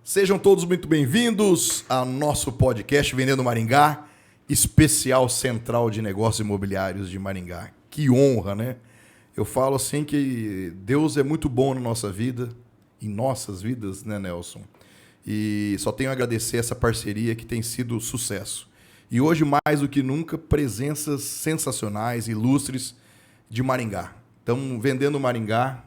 Sejam todos muito bem-vindos ao nosso podcast Vendendo Maringá, especial Central de Negócios Imobiliários de Maringá. Que honra, né? Eu falo assim que Deus é muito bom na nossa vida, em nossas vidas, né, Nelson? E só tenho a agradecer essa parceria que tem sido sucesso. E hoje, mais do que nunca, presenças sensacionais, ilustres de Maringá. Então, Vendendo Maringá,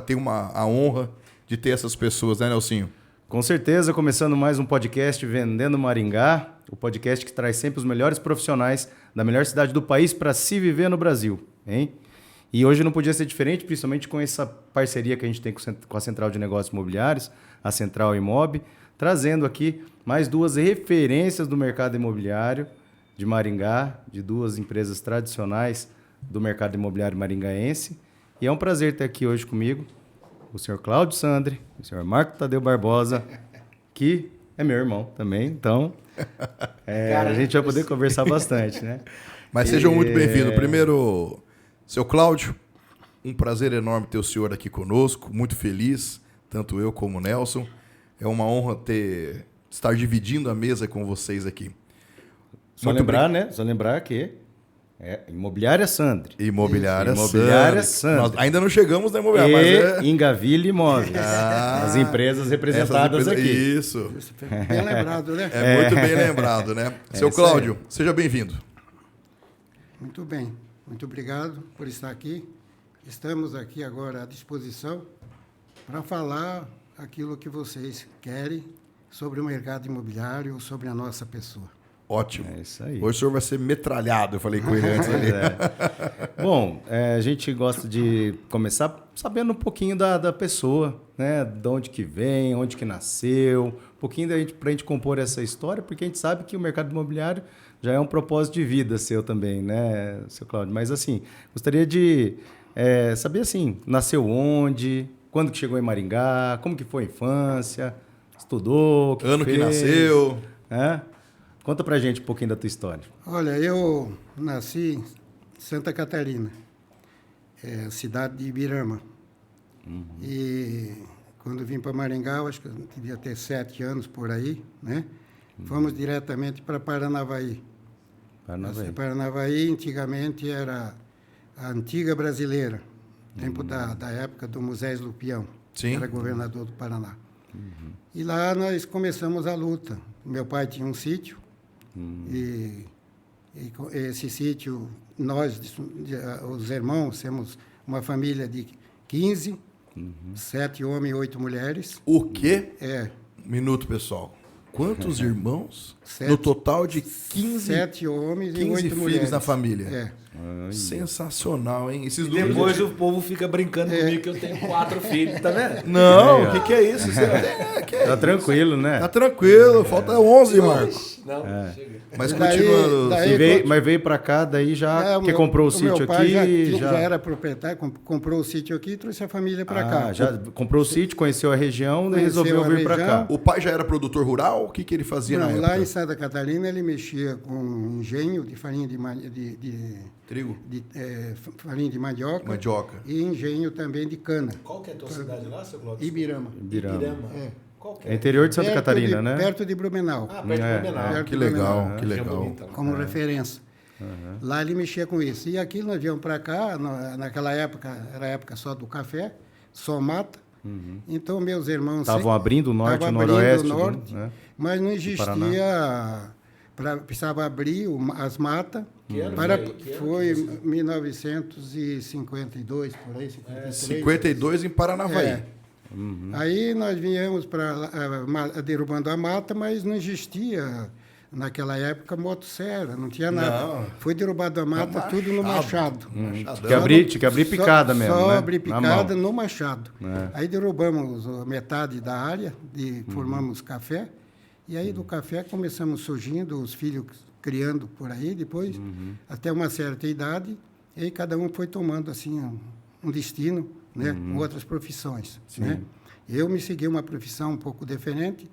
tenho a honra de ter essas pessoas, né, Nelsinho? Com certeza, começando mais um podcast Vendendo Maringá, o podcast que traz sempre os melhores profissionais da melhor cidade do país para se viver no Brasil, hein? E hoje não podia ser diferente, principalmente com essa parceria que a gente tem com a Central de Negócios Imobiliários, a Central Imob, trazendo aqui mais duas referências do mercado imobiliário de Maringá, de duas empresas tradicionais do mercado imobiliário maringaense. E é um prazer ter aqui hoje comigo o senhor Cláudio Sandri, o senhor Marco Tadeu Barbosa, que é meu irmão também, então a gente vai poder conversar bastante, né? Mas sejam muito bem-vindos. Primeiro, seu Cláudio, um prazer enorme ter o senhor aqui conosco, muito feliz, tanto eu como o Nelson. É uma honra estar dividindo a mesa com vocês aqui. Só lembrar que Imobiliária Sandri. Imobiliária Sandri. Nós ainda não chegamos na imobiliária, mas Engaville Imóveis. As empresas representadas aqui. Isso. Bem lembrado, né? Muito bem lembrado, né? Seu Cláudio, seja bem-vindo. Muito bem. Muito obrigado por estar aqui. Estamos aqui agora à disposição para falar aquilo que vocês querem sobre o mercado imobiliário, sobre a nossa pessoa. Ótimo. É isso aí. Hoje o senhor vai ser metralhado, eu falei com ele antes ali. Bom, a gente gosta de começar sabendo um pouquinho da pessoa, né? De onde que vem, onde que nasceu, um pouquinho para a gente compor essa história, porque a gente sabe que o mercado imobiliário já é um propósito de vida seu também, né, seu Cláudio? Mas, assim, gostaria de saber, assim, nasceu onde, quando que chegou em Maringá, como que foi a infância, estudou, o que ano fez, que nasceu. Conta pra gente um pouquinho da tua história. Olha, eu nasci em Santa Catarina, cidade de Ibirama. E quando vim para Maringá, eu acho que eu devia ter 7 anos por aí, né? Fomos diretamente para Paranavaí. Paranavaí, antigamente, era a antiga brasileira, tempo da época do Moisés Lupião, que era governador do Paraná. E lá nós começamos a luta. Meu pai tinha um sítio, e esse sítio, nós, os irmãos, temos uma família de 15, 7 homens e 8 mulheres. O quê? Minuto, pessoal. Quantos irmãos? 7, no total de 15, 7 homens e 8 filhos mulheres. na família. Sensacional, hein? E depois o povo fica brincando comigo que eu tenho 4 filhos, tá vendo? Não, o que é isso? Tá tranquilo, né? Tá tranquilo, falta 11, Marcos. Não, chega. Mas continuando. Mas veio pra cá, daí já comprou o sítio meu pai aqui. Já era proprietário, comprou o sítio aqui e trouxe a família para cá. Já comprou o sítio, conheceu a região e resolveu vir para cá. O pai já era produtor rural? O que ele fazia na época? Lá em Santa Catarina ele mexia com engenho de farinha trigo? Farinha de mandioca. E engenho também de cana. Qual que é a tua cidade lá, seu Cláudio? Ibirama. Qual que é? É interior de Santa Catarina, né? Perto de Blumenau. Perto de Blumenau. Que legal, que legal. Como referência. Lá ele mexia com isso. E aqui nós viemos para cá, naquela época, era a época só do café, só mata. Então, meus irmãos... Estavam abrindo o norte e o noroeste. Mas não existia... Precisava abrir as matas. Foi 1952, por aí, 53. 52 em Paranavaí. Aí nós viemos derrubando a mata, mas não existia, naquela época, motosserra, não tinha nada. Não. Foi derrubado a mata, tudo no machado. Tinha que abrir picada mesmo, Só né? abrir picada no machado. Aí derrubamos metade da área, formamos café, e aí do café começamos surgindo, os filhos criando por aí, depois, até uma certa idade, e aí cada um foi tomando assim um destino, né, com outras profissões, né? Eu me segui uma profissão um pouco diferente.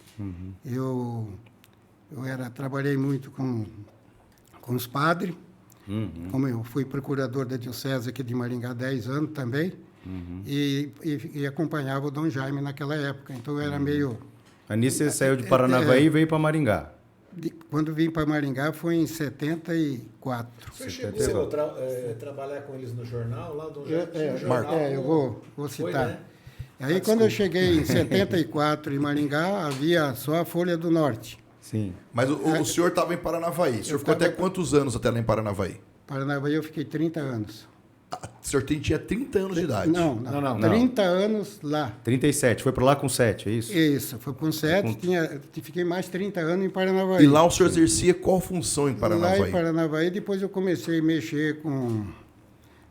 Eu trabalhei muito com os padres, como eu fui procurador da diocese aqui de Maringá há 10 anos também. e acompanhava o Dom Jaime naquela época. Então era meio... Aí nisso você saiu de Paranavaí e veio para Maringá. Quando vim para Maringá foi em 74. Você chegou a trabalhar com eles no jornal, lá do jornal? Eu vou citar. Foi, né? Aí quando eu cheguei em 74 em Maringá, havia só a Folha do Norte. Sim. Mas o senhor estava em Paranavaí. O senhor ficou até quantos anos até lá em Paranavaí? Paranavaí eu fiquei 30 anos. O senhor tinha 30 anos de idade. Não. 30 anos lá. 37, foi para lá com 7, é isso? Isso, foi com 7, fiquei mais 30 anos em Paranavaí. E lá o senhor exercia qual função em Paranavaí? Lá em Paranavaí, depois eu comecei a mexer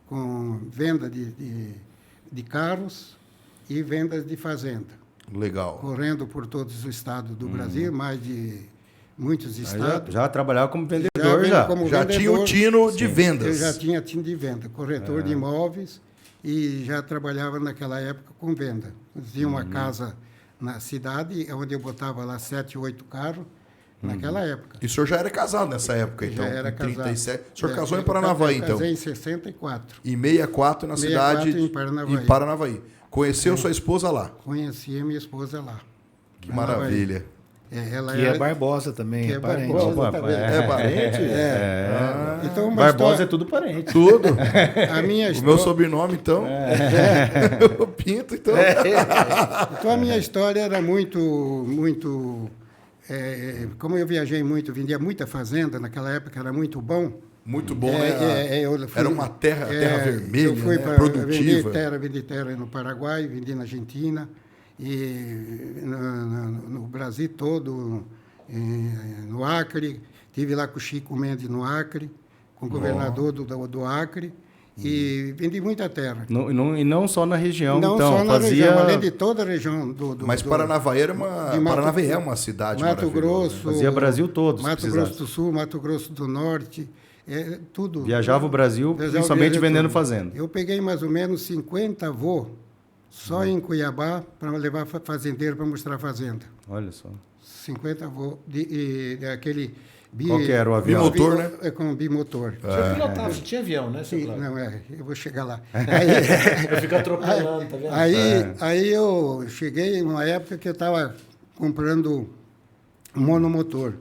com venda de carros e vendas de fazenda. Legal. Correndo por todos os estados do Brasil, mais de muitos estados. Já trabalhava como vendedor já. Já tinha o tino de vendas. Eu já tinha tino de venda, corretor de imóveis e já trabalhava naquela época com venda. Eu tinha uma casa na cidade, onde eu botava lá 7, 8 carros, naquela época. E o senhor já era casado nessa época, então? Já era em 37. casado. O senhor casou em Paranavaí, então? Eu casei em 64. Em 64 na 64 cidade em Paranavaí. em Paranavaí. Conheceu sua esposa lá? Conheci a minha esposa lá. Que maravilha. Ela Que é Barbosa também, que é é parente. Barbosa também. É parente? Então, uma Barbosa história- é tudo parente. Tudo. a minha O história, meu sobrenome, então. O Pinto, então. então a minha história era muito como eu viajei muito, vendia muita fazenda naquela época, era muito bom. Muito bom, né? Eu fui- Era uma terra vermelha, eu fui né? pra- Produtiva. Vendi terra no Paraguai, vendi na Argentina e no Brasil todo, no Acre. Estive lá com o Chico Mendes no Acre, com o governador do Acre, e vendi muita terra. E não só na região, Não então. só na fazia... região, além de toda a região Mas Paranavaí era uma... de Mato- Paranavaí é uma cidade Mato maravilhosa. Grosso, Fazia Brasil todo, se Mato precisasse. Grosso do Sul, Mato Grosso do Norte, tudo. Viajava o Brasil, Viajava principalmente Brasil vendendo todo. fazenda. Eu peguei mais ou menos 50 voos só em Cuiabá para levar fazendeiro para mostrar a fazenda. Olha só. 50 voos de aquele... Qual que era o avião? Bimotor, né? É com bimotor. Você pilotava, você tinha avião, né, seu Sim, Cláudio? não, eu vou chegar lá. Eu fico atropelando, tá vendo? Aí eu cheguei em uma época que eu estava comprando um monomotor.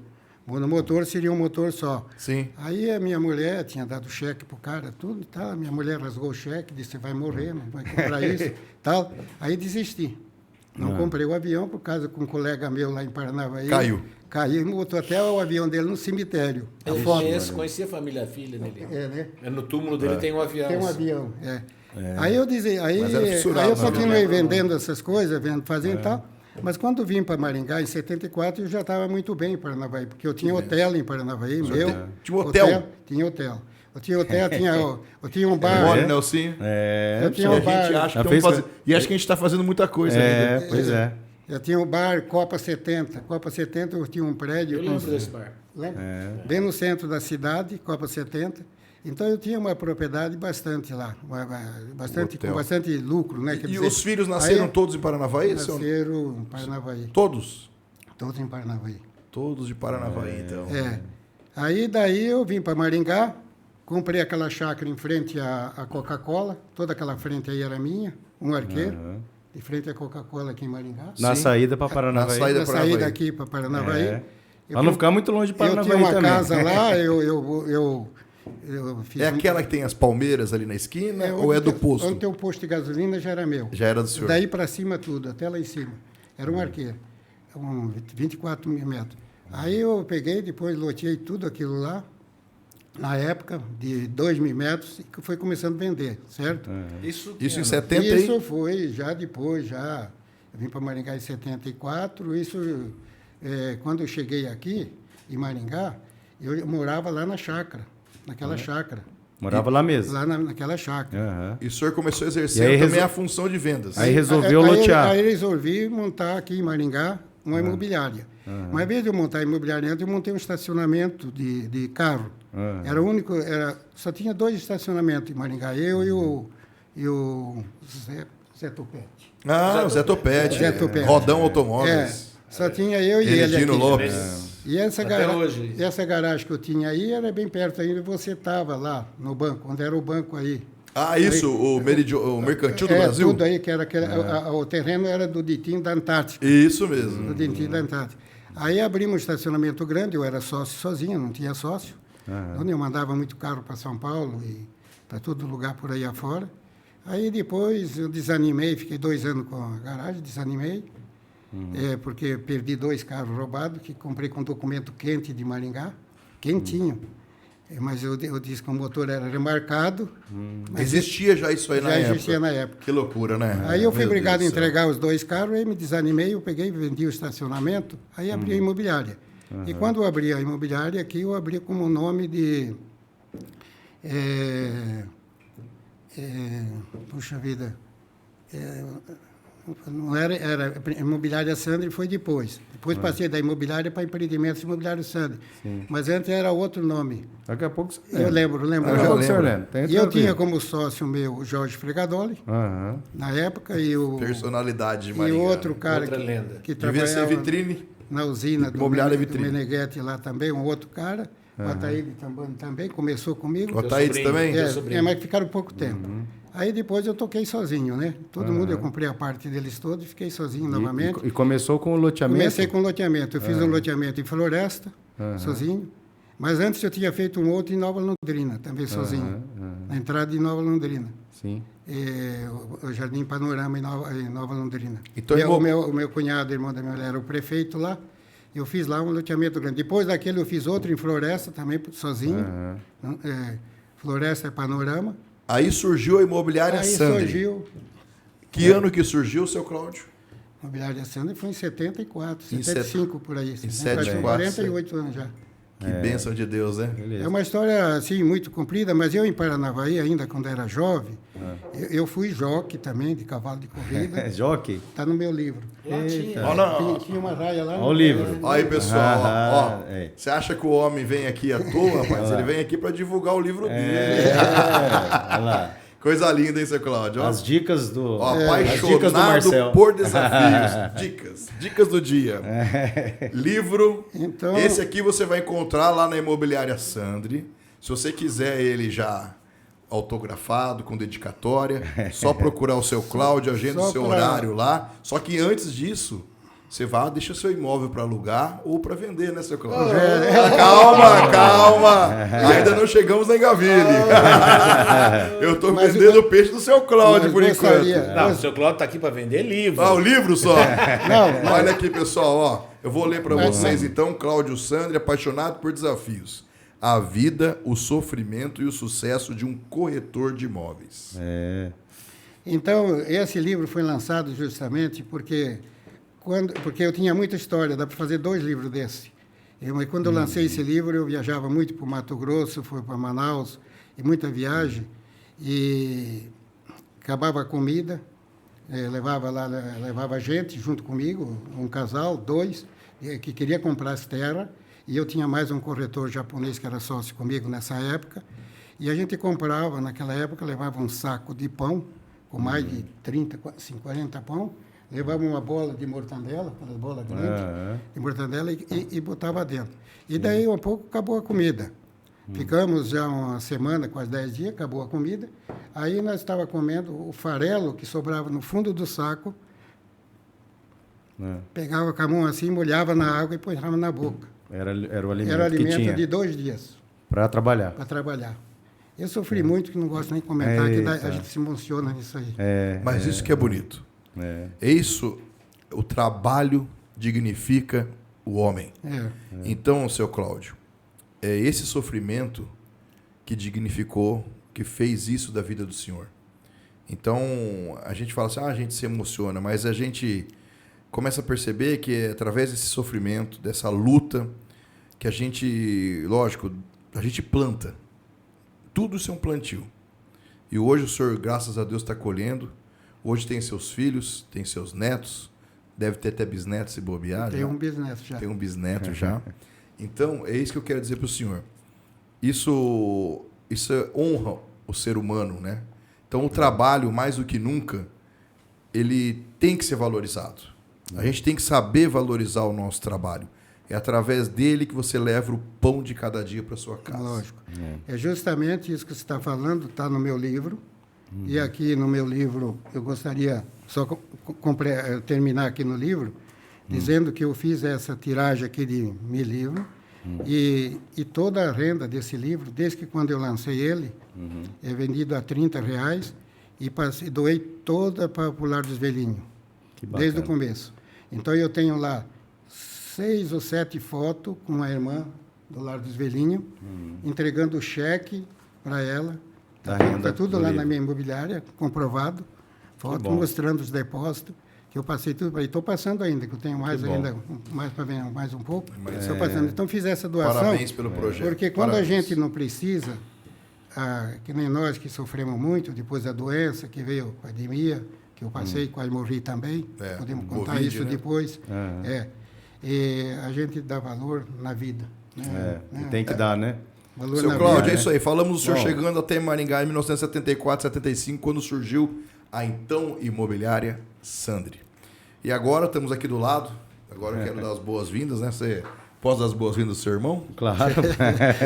Monomotor seria um motor só. Sim. Aí a minha mulher tinha dado cheque pro cara, tudo e tal. A minha mulher rasgou o cheque, disse, você vai morrer, não vai comprar isso, tal. Aí desisti. Não comprei o avião por causa que um colega meu lá em Paranavaí... Caiu, botou até o avião dele no cemitério. Eu conheci a família, a filha dele. Né? No túmulo dele tem um avião. Tem um avião, Aí eu dizia, Mas era fissurado, aí eu né? continuei vendendo essas coisas, fazendo e tal. Mas quando vim para Maringá, em 74, eu já estava muito bem em Paranavaí, porque eu tinha hotel em Paranavaí, meu. Tinha hotel? Tinha hotel. Eu tinha hotel, eu tinha um bar. Olha, Nelsinho. Eu tinha um A gente bar. acha que e acho que a gente está fazendo muita coisa. né? Pois é. Eu tinha um bar Copa 70. Copa 70 eu tinha um prédio. Eu lembro desse bar. Lembra? Bem no centro da cidade, Copa 70. Então eu tinha uma propriedade bastante lá, com bastante lucro, né? Quer E dizer, os filhos nasceram aí, todos em Paranavaí? Nasceram em Paranavaí. Todos? Todos em Paranavaí. Todos de Paranavaí, então. Aí daí eu vim para Maringá, comprei aquela chácara em frente à Coca-Cola, toda aquela frente aí era minha, um arqueiro, de frente à Coca-Cola aqui em Maringá. Na saída para Paranavaí. Na saída aqui para Paranavaí. Para não ficar muito longe de Paranavaí também. Eu tinha uma também. casa lá, eu fiz É aquela que tem as palmeiras ali na esquina ou é do posto? Onde tem o posto de gasolina já era meu. Já era do senhor? Daí para cima tudo, até lá em cima. Era um arqueiro, 24 mil metros. Aí eu peguei, depois loteei tudo aquilo lá, na época, de 2 mil metros, e foi começando a vender, certo? Isso em 70 Isso foi já depois, eu vim para Maringá em 74, quando eu cheguei aqui, em Maringá, eu morava lá na chácara, naquela chácara. Morava lá mesmo. Lá naquela chácara. E o senhor começou a exercer também a função de vendas. Aí resolveu lotear. Aí resolvi montar aqui em Maringá uma imobiliária. Mas, ao invés de eu montar a imobiliária, eu montei um estacionamento de carro. Era o único, só tinha 2 estacionamentos em Maringá, eu e o Zé Topete. Ah, o Zé Topete. Zé Topete. Rodão Automóveis. Só tinha eu e ele Benedino aqui. Lopes. E essa hoje. garagem que eu tinha aí era bem perto ainda, você estava lá no banco, onde era o banco aí. Ah, isso, o Mercantil do Brasil? Tudo aí, que era o terreno era do Ditinho da Antártica. Isso mesmo. Do Ditinho da Antártica. Aí abrimos um estacionamento grande, eu era sócio sozinho, não tinha sócio. Onde eu mandava muito carro para São Paulo e para todo lugar por aí afora. Aí depois eu desanimei, fiquei 2 anos com a garagem, desanimei, porque perdi 2 carros roubados, que comprei com documento quente de Maringá, quentinho. Mas eu disse que o motor era remarcado. Existia já isso aí na época? Já existia na época. Que loucura, né? Aí eu fui Meu obrigado a Deus do céu. entregar os 2 carros, aí me desanimei, eu peguei, vendi o estacionamento, aí abri a imobiliária. E quando eu abri a imobiliária aqui, eu abri como nome de... puxa vida... não era Imobiliária Sandri, foi depois. Depois passei da imobiliária para Empreendimentos Imobiliário Sandri. Mas antes era outro nome. Daqui a pouco... Eu lembro. Daqui a pouco o senhor lembra. E eu tinha como sócio meu o Jorge Fregadoli, na época, e o... Personalidade de E Maringá. o outro cara Outra lenda. que Devia ser trabalhava vitrine. na usina do Imobiliária do Vitrine. Meneghetti lá também, um outro cara. O Ataíde também começou comigo. O Ataídes sobrinho. também? Teu sobrinho. Mas ficaram pouco tempo. Aí depois eu toquei sozinho, né? Todo mundo, eu comprei a parte deles todos e fiquei sozinho novamente. E começou com o loteamento? Comecei com loteamento. Eu fiz um loteamento em Floresta, sozinho. Mas antes eu tinha feito um outro em Nova Londrina, também sozinho. Na entrada de Nova Londrina. Sim. O Jardim Panorama em Nova Londrina. Então, O meu cunhado, irmão da minha mulher, era o prefeito lá. Eu fiz lá um loteamento grande. Depois daquele eu fiz outro em Floresta, também sozinho. Floresta é Panorama. Aí surgiu a Imobiliária Aí Sandri. surgiu... Que ano que surgiu, seu Cláudio? A Imobiliária Sandri foi em 74, Em 75 por aí. em Faz 74, 48 anos já. Que bênção de Deus, né? É uma história, assim, muito comprida, mas eu em Paranavaí, ainda quando era jovem, eu fui jockey também, de cavalo de corrida. Jockey? Está no meu livro. Tinha uma raia lá. Olha o livro. Olha aí, pessoal, ó, é. você acha que o homem vem aqui à toa, rapaz? Ele vem aqui para divulgar o livro dele. Olha lá. Coisa linda, hein, seu Cláudio? Ó. As dicas do... Ó, as dicas do apaixonado Marcel. por desafios. Dicas do dia. Livro. Então- Esse aqui você vai encontrar lá na Imobiliária Sandri. Se você quiser ele já autografado, com dedicatória, só procurar o seu Cláudio, agenda o Só seu pra- horário lá. Só que antes disso, você vai, deixa seu imóvel para alugar ou para vender, né, seu Cláudio? Calma. Ainda não chegamos na Engavilhe. Eu estou Mas vendendo o peixe do seu Cláudio, mas por gostaria- enquanto. Não, o seu Cláudio está aqui para vender livro. Ah, o livro só? Não, Olha aqui, pessoal, ó. Eu vou ler para vocês, então, Cláudio Sandri, apaixonado por desafios. A vida, o sofrimento e o sucesso de um corretor de imóveis. Então, esse livro foi lançado justamente porque eu tinha muita história, dá para fazer 2 livros desse. Mas quando eu lancei esse livro, eu viajava muito para o Mato Grosso, fui para Manaus, e muita viagem, e acabava a comida, levava gente junto comigo, um casal, 2, que queria comprar as terras, e eu tinha mais um corretor japonês que era sócio comigo nessa época, e a gente comprava, naquela época, levava um saco de pão, com mais de 30, 40 pão, levava uma bola de mortandela, aquelas bolas grandes, de mortandela, e botava dentro. E daí, um pouco, acabou a comida. Ficamos já uma semana, quase 10 dias, acabou a comida. Aí nós estávamos comendo o farelo que sobrava no fundo do saco, pegava com a mão assim, molhava na água e põe na boca. Era o alimento, Era o que alimento tinha de 2 dias para trabalhar. para trabalhar. Eu sofri muito, que não gosto nem de comentar, que Eita. a gente se emociona nisso aí. Mas isso que é bonito. É isso, o trabalho dignifica o homem. Então, seu Cláudio, é esse sofrimento que dignificou, que fez isso da vida do senhor. Então, a gente fala assim, a gente se emociona, mas a gente começa a perceber que é através desse sofrimento, dessa luta, que a gente, lógico, a gente planta. Tudo isso é um plantio. E hoje o senhor, graças a Deus, está colhendo. Hoje tem seus filhos, tem seus netos, deve ter até bisnetos se bobear. Tem um bisneto já. Tem um bisneto já. Então, é isso que eu quero dizer para o senhor. Isso honra o ser humano, né? Então, o trabalho, mais do que nunca, ele tem que ser valorizado. A gente tem que saber valorizar o nosso trabalho. É através dele que você leva o pão de cada dia para sua casa. Lógico. É justamente isso que você está falando, está no meu livro. E aqui no meu livro, eu gostaria só terminar aqui no livro, dizendo que eu fiz essa tiragem aqui de 1000 livros, e toda a renda desse livro, desde que quando eu lancei ele, é vendido a R$30, e doei toda para o Lar dos Velhinhos, desde o começo. Então, eu tenho lá 6 ou 7 fotos com a irmã do Lar dos Velhinhos, entregando o cheque para ela. Está tudo lá na minha imobiliária, comprovado. Foto mostrando os depósitos, que eu passei tudo. E estou passando ainda, que eu tenho mais ainda, mais para ver mais um pouco. Estou passando. Então, fiz essa doação. Parabéns pelo projeto. Porque quando a gente não precisa, que nem nós que sofremos muito depois da doença, que veio a pandemia, que eu passei, quase morri também. Podemos contar COVID, isso depois. E a gente dá valor na vida. Né? Tem que dar, né? Valor Seu na Cláudio, vida. é isso aí. Falamos do senhor chegando até Maringá em 1974, 75, quando surgiu a então imobiliária Sandri. E agora estamos aqui do lado. Agora eu quero dar as boas-vindas, né? Você pode dar as boas-vindas do seu irmão? Claro.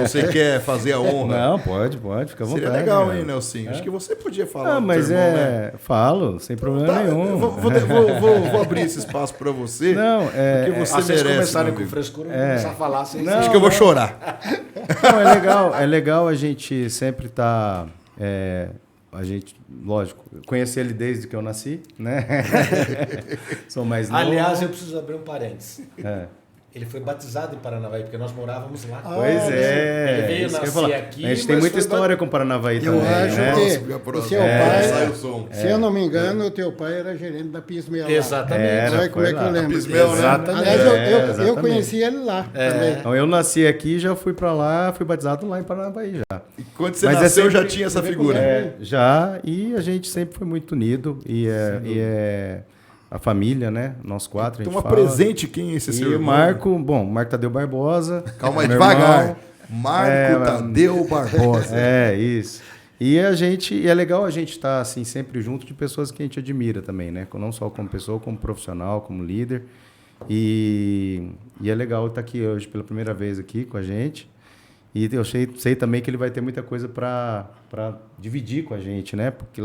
Você quer fazer a honra? Não, pode, fica à vontade. Seria legal, hein, Nelson? Acho que você podia falar. Mas do teu irmão, né? Falo, sem problema nenhum. Vou abrir esse espaço para você. Não, porque você Vocês merece. começarem meu com amigo. frescura, eu vou começar a falar sem Acho que eu vou chorar. Não, é legal a gente sempre estar... a gente, lógico, conheci ele desde que eu nasci, né? Sou mais novo. Aliás, eu preciso abrir um parênteses. É. Ele foi batizado em Paranavaí, porque nós morávamos lá. Pois é. Ele veio isso que eu ia nascer falar. aqui, A gente tem mas muita foi história com Paranavaí Eu também, acho né? que o seu pai, sai o som. se eu não me engano, o teu pai era gerente da Pismel. Exatamente. Era, Olha como é foi que eu lá. lembro. Pismel, né? Exatamente. Aliás, eu exatamente. conheci ele lá também. Então eu nasci aqui, já fui pra lá, fui batizado lá em Paranavaí já. E quando você Mas nasceu, sempre- já tinha essa figura. Já, e a gente sempre foi muito unido, e é a família, né? Nós 4, a gente Então, fala. presente quem é esse E seu o irmão? Marco Tadeu Barbosa. Calma aí, meu devagar. irmão. Marco Tadeu Barbosa. Isso. E é legal a gente estar assim, sempre junto de pessoas que a gente admira também, né? Não só como pessoa, como profissional, como líder. E é legal estar aqui hoje pela primeira vez aqui com a gente. E eu sei também que ele vai ter muita coisa para dividir com a gente, né? Porque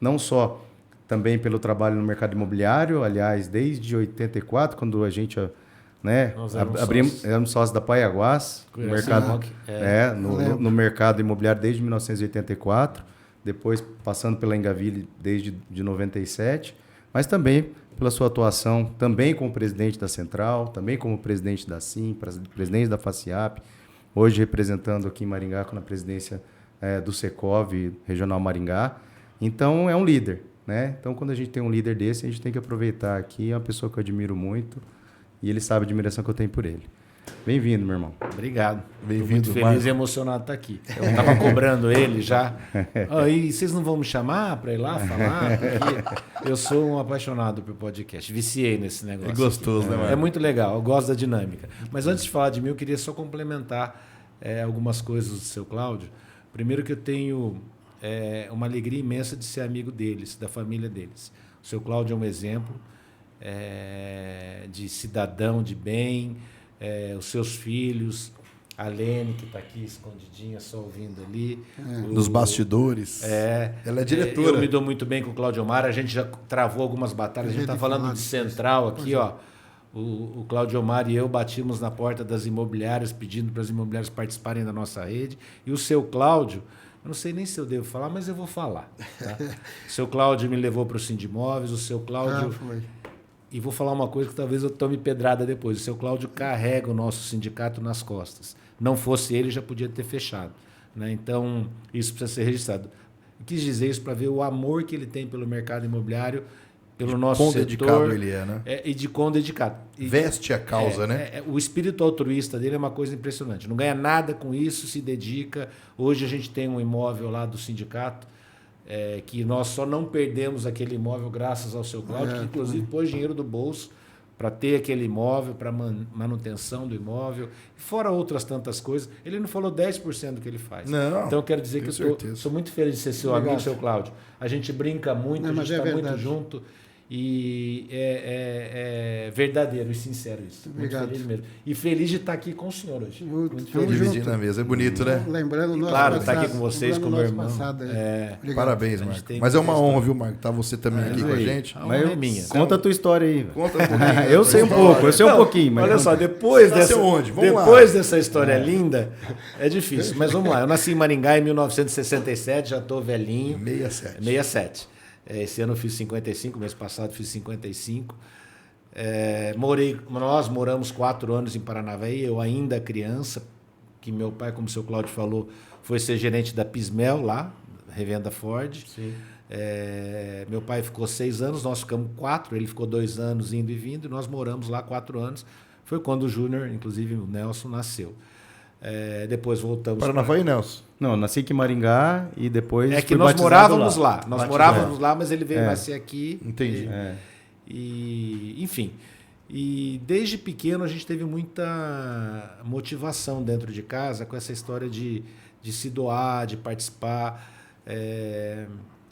não só também pelo trabalho no mercado imobiliário, aliás, desde 84, quando a gente, né, éramos sócios da Paiaguás, no mercado, no mercado imobiliário desde 1984, depois passando pela Engaville desde de 97, mas também pela sua atuação, também como presidente da Central, também como presidente da SIM, presidente da FACIAP, hoje representando aqui em Maringá na presidência do Secov Regional Maringá. Então, é um líder, né? Então, quando a gente tem um líder desse, a gente tem que aproveitar aqui. É uma pessoa que eu admiro muito e ele sabe a admiração que eu tenho por ele. Bem-vindo, meu irmão. Obrigado. Bem-vindo, Muito feliz Marco. e emocionado de estar aqui. Eu estava cobrando ele já. E vocês não vão me chamar para ir lá falar? Porque eu sou um apaixonado por podcast. Viciei nesse negócio. É gostoso, né, Marco? É muito legal. Eu gosto da dinâmica. Mas antes de falar de mim, eu queria só complementar algumas coisas do seu Cláudio. Primeiro que eu tenho uma alegria imensa de ser amigo deles, da família deles. O seu Cláudio é um exemplo de cidadão de bem, os seus filhos, a Lene, que está aqui escondidinha, só ouvindo ali. Nos bastidores. Ela é diretora. Eu me dou muito bem com o Cláudio Omar, a gente já travou algumas batalhas, a gente está falando de Central aqui, ó. O Cláudio Omar e eu batimos na porta das imobiliárias, pedindo para as imobiliárias participarem da nossa rede. E o seu Cláudio, eu não sei nem se eu devo falar, mas eu vou falar. Tá? O seu Cláudio me levou para o Sindimóveis, o seu Cláudio... Foi. E vou falar uma coisa que talvez eu tome pedrada depois. O seu Cláudio carrega o nosso sindicato nas costas. Não fosse ele, já podia ter fechado. Né? Então, isso precisa ser registrado. Eu quis dizer isso para ver o amor que ele tem pelo mercado imobiliário, pelo nosso quão setor. dedicado ele é, né? E de quão dedicado. Veste a causa, né? O espírito altruísta dele é uma coisa impressionante. Não ganha nada com isso, se dedica. Hoje a gente tem um imóvel lá do sindicato, que nós só não perdemos aquele imóvel graças ao seu Cláudio, que inclusive pôs dinheiro do bolso para ter aquele imóvel, para manutenção do imóvel, fora outras tantas coisas. Ele não falou 10% do que ele faz. Não, então eu quero dizer que eu sou muito feliz de ser seu amigo, seu Cláudio. A gente brinca muito, a gente está muito junto. E é verdadeiro e sincero isso. Obrigado. Muito feliz mesmo. E feliz de estar aqui com o senhor hoje. Muito Dividindo a mesa. É bonito, né? Lembrando o nosso Claro, passado. tá aqui com vocês, com o meu irmão. Obrigado. Parabéns, A gente Marco. tem Mas é uma muita honra, viu, Marco? Tá você também aqui com a gente. Mas é minha. Conta a tua história aí. Conta um pouquinho. Eu sei um pouco, eu sei um pouquinho. Mas Olha só, depois Nasceu onde? Vamos lá. depois dessa história linda, é difícil. Mas vamos lá. Eu nasci em Maringá em 1967, já estou velhinho. 67. 67. Esse ano eu fiz 55, mês passado fiz 55. Nós moramos 4 anos em Paranavaí, eu ainda criança, que meu pai, como o seu Cláudio falou, foi ser gerente da Pismel lá, revenda Ford. Sim. Meu pai ficou 6 anos, nós ficamos 4, ele ficou 2 anos indo e vindo, e nós moramos lá 4 anos. Foi quando o Júnior, inclusive o Nelson, nasceu. Depois voltamos... Paranavaí, Nelson? Não, nasci aqui em Maringá e depois É que fui nós batizado morávamos lá. Nós Batizado. morávamos lá, mas ele veio nascer aqui. Entendi. Enfim. E desde pequeno a gente teve muita motivação dentro de casa com essa história de se doar, de participar.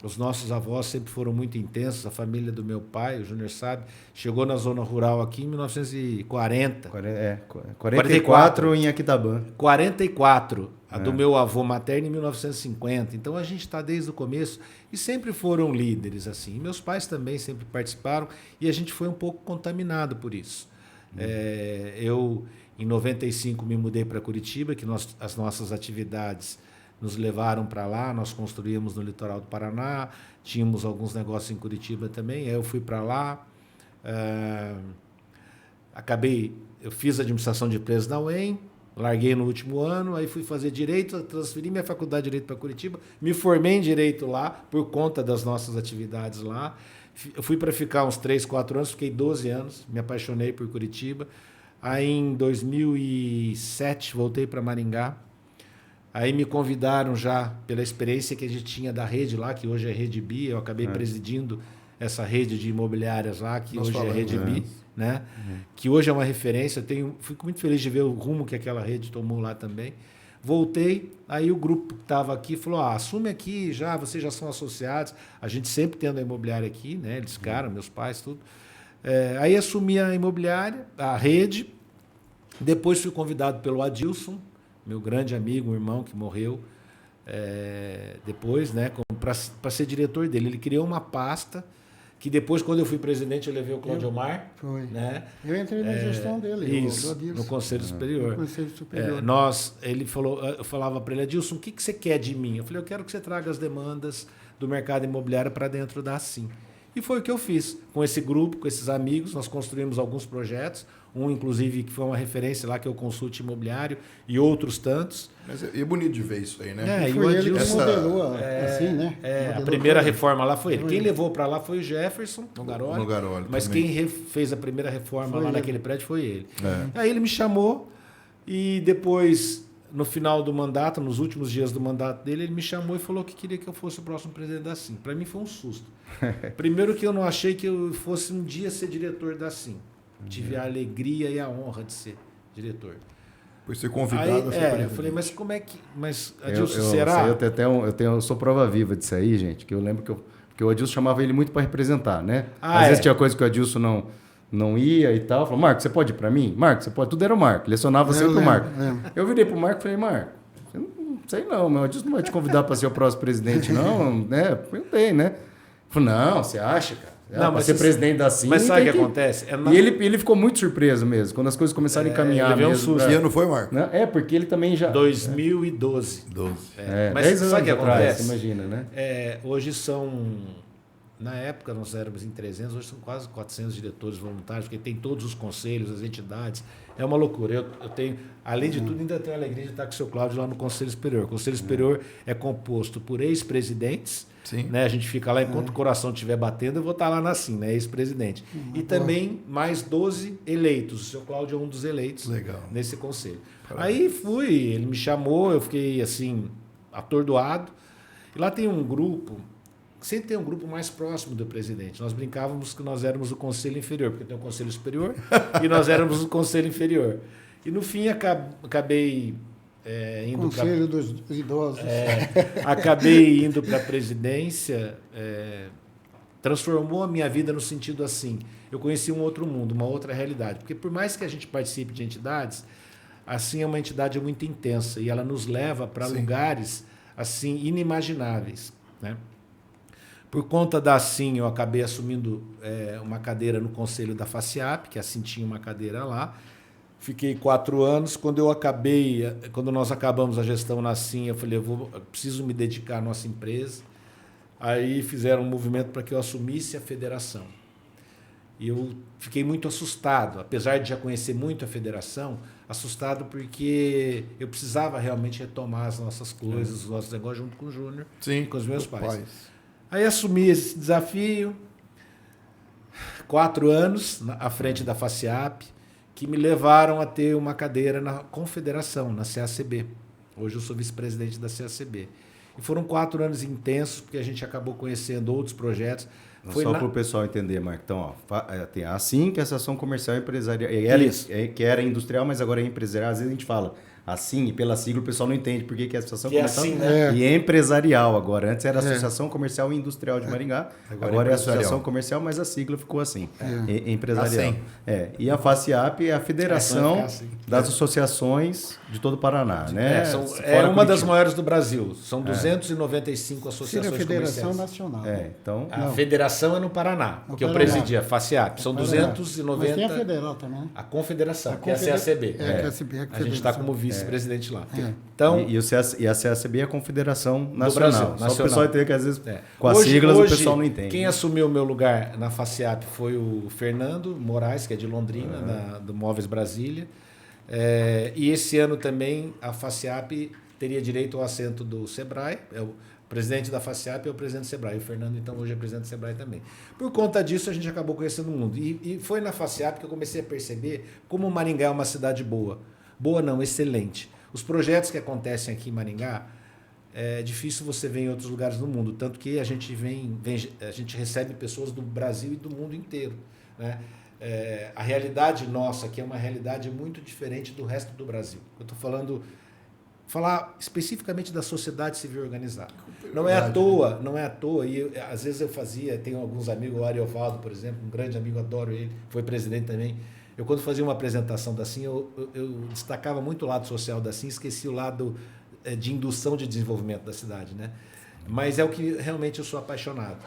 Os nossos avós sempre foram muito intensos. A família do meu pai, o Júnior sabe, chegou na zona rural aqui em 1940. 44 em Aquidabã. 44, a do meu avô materno em 1950. Então a gente está desde o começo e sempre foram líderes assim. E meus pais também sempre participaram e a gente foi um pouco contaminado por isso. Eu, em 95, me mudei para Curitiba, que as nossas atividades nos levaram para lá, nós construíamos no litoral do Paraná, tínhamos alguns negócios em Curitiba também, aí eu fui para lá, eu fiz administração de empresas na UEM, larguei no último ano, aí fui fazer Direito, transferi minha faculdade de Direito para Curitiba, me formei em Direito lá, por conta das nossas atividades lá. Eu fui para ficar uns 3, 4 anos, fiquei 12 anos, me apaixonei por Curitiba. Aí em 2007 voltei para Maringá. Aí me convidaram já pela experiência que a gente tinha da rede lá, que hoje é Rede Bi, eu acabei presidindo essa rede de imobiliárias lá, que hoje é Rede Bi, né? Que hoje é uma referência. Fico muito feliz de ver o rumo que aquela rede tomou lá também. Voltei, aí o grupo que estava aqui falou, assume aqui já, vocês já são associados, a gente sempre tendo a imobiliária aqui, né? Eles ficaram, meus pais, tudo. Aí assumi a imobiliária, a rede, depois fui convidado pelo Adilson, meu grande amigo, um irmão que morreu depois, né, para ser diretor dele. Ele criou uma pasta que depois, quando eu fui presidente, eu levei o Cláudio Omar. Foi. Né? Eu entrei na gestão dele. Isso, no Conselho Superior. No Conselho Superior. Ele falou, eu falava para ele, Adilson, o que você quer de mim? Eu falei, eu quero que você traga as demandas do mercado imobiliário para dentro da Assim. E foi o que eu fiz. Com esse grupo, com esses amigos, nós construímos alguns projetos. Um, inclusive, que foi uma referência lá, que é o Consulte Imobiliário, e outros tantos. Mas é bonito de ver isso aí, né? E foi ele que modelou assim, né? A primeira reforma lá foi ele. Quem levou para lá foi o Jefferson, no Garoli. Mas também. quem fez a primeira reforma foi lá ele. naquele prédio foi ele. Aí ele me chamou e depois, no final do mandato, nos últimos dias do mandato dele, ele me chamou e falou que queria que eu fosse o próximo presidente da Assim. Para mim foi um susto. Primeiro que eu não achei que eu fosse um dia ser diretor da Assim. Tive a alegria e a honra de ser diretor. Por ser convidado a ser eu falei, mas como é que... Mas, Adilson, será? Eu sou prova viva disso aí, gente, que eu lembro que o Adilson chamava ele muito para representar, né? Às vezes tinha coisa que o Adilson não ia e tal. Falou, Marco, você pode ir para mim? Marco, você pode? Tudo era o Marco. Lecionava sempre o Marco. Eu virei pro Marco e falei, Marco, não sei não, meu Adilson não vai te convidar para ser o próximo presidente, não, né? Perguntei, né? Falei, não, você acha, cara? Não, para ser presidente da Assim. Mas sabe o que acontece? E ele ficou muito surpreso mesmo, quando as coisas começaram a encaminhar ele veio mesmo. um susto. Que ano foi, Marco? Porque ele também já... 2012. 12. Mas 10 anos sabe o que atrás, acontece? você imagina, né? Hoje são... Na época nós éramos em 300, hoje são quase 400 diretores voluntários, porque tem todos os conselhos, as entidades. É uma loucura. Eu tenho, além de tudo, ainda tenho a alegria de estar com o seu Cláudio lá no Conselho Superior. O Conselho Superior é composto por ex-presidentes. Né? A gente fica lá, enquanto o coração estiver batendo, eu vou estar lá na Assim, né? Ex-presidente. E também mais 12 eleitos. O seu Cláudio é um dos eleitos nesse conselho. Aí fui, ele me chamou, eu fiquei assim, atordoado. E lá tem um grupo... Sempre tem um grupo mais próximo do presidente. Nós brincávamos que nós éramos o conselho inferior, porque tem o conselho superior e nós éramos o conselho inferior. E no fim acabei indo para... Conselho dos idosos. Acabei indo para a presidência, transformou a minha vida no sentido assim, eu conheci um outro mundo, uma outra realidade. Porque por mais que a gente participe de entidades, assim é uma entidade muito intensa e ela nos leva para lugares assim inimagináveis, né? Por conta da Assim, eu acabei assumindo uma cadeira no conselho da FACIAP, que assim tinha uma cadeira lá. Fiquei 4 anos. Quando nós acabamos a gestão na Assim, eu falei, eu preciso me dedicar à nossa empresa. Aí fizeram um movimento para que eu assumisse a federação. E eu fiquei muito assustado, apesar de já conhecer muito a federação, assustado porque eu precisava realmente retomar as nossas coisas, os nossos negócios junto com o Júnior e com os meus pais. Aí assumi esse desafio, 4 anos à frente da FACIAP, que me levaram a ter uma cadeira na confederação, na CACB. Hoje eu sou vice-presidente da CACB. E foram 4 anos intensos, porque a gente acabou conhecendo outros projetos. Só para o pessoal entender, Marco. Então, tem a Assim, que é a Associação Comercial e Empresarial. Que era industrial, mas agora é empresarial. Às vezes a gente fala Assim, e pela sigla o pessoal não entende por que é Associação Comercial assim, né? e Empresarial agora. Antes era Associação Comercial e Industrial de Maringá. Agora é Associação Comercial, mas a sigla ficou assim. Empresarial. Assim. E a FACIAP é a Federação das Associações de todo o Paraná, né? É uma das maiores do Brasil. São 295 associações Seria a Federação comerciais. Nacional. Então, A federação é no Paraná, que eu presidia, a FACIAP. São 290. Mas tem a Federal também. A Confederação, que é a CACB. A gente está como vice-presidente lá. Então, e a CACB é a Confederação Nacional. Brasil, Só o pessoal entender que às vezes com as hoje, siglas o pessoal não entende. Quem assumiu o meu lugar na FACIAP foi o Fernando Moraes, que é de Londrina, do Móveis Brasília. E esse ano também a FACIAP teria direito ao assento do Sebrae. O presidente da FACIAP é o presidente do Sebrae. O Fernando, então, hoje é presidente do Sebrae também. Por conta disso, a gente acabou conhecendo o mundo. E foi na FACIAP que eu comecei a perceber como Maringá é uma cidade boa. Boa não, excelente. Os projetos que acontecem aqui em Maringá, é difícil você ver em outros lugares do mundo. Tanto que a gente a gente recebe pessoas do Brasil e do mundo inteiro, né? A realidade nossa aqui é uma realidade muito diferente do resto do Brasil. Eu estou falar especificamente da sociedade civil organizada. Não é à toa, e às vezes tenho alguns amigos, o Ariovaldo, por exemplo, um grande amigo, adoro ele, foi presidente também. Eu, quando fazia uma apresentação da Assim, eu destacava muito o lado social da Assim, esqueci o lado de indução de desenvolvimento da cidade, né? Mas é o que realmente eu sou apaixonado.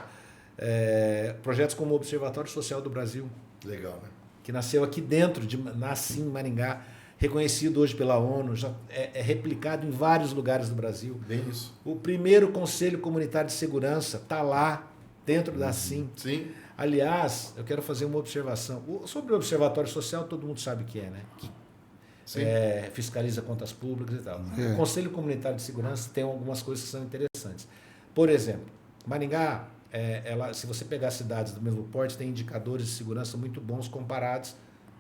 Projetos como o Observatório Social do Brasil, legal, né? Que nasceu aqui dentro, na Assim, Maringá, reconhecido hoje pela ONU, já é replicado em vários lugares do Brasil. Bem isso. O primeiro Conselho Comunitário de Segurança está lá, dentro da Assim. Sim. Aliás, eu quero fazer uma observação. Sobre o Observatório Social, todo mundo sabe o que é, né? Que fiscaliza contas públicas e tal. O Conselho Comunitário de Segurança tem algumas coisas que são interessantes. Por exemplo, Maringá, se você pegar cidades do mesmo porte, tem indicadores de segurança muito bons comparados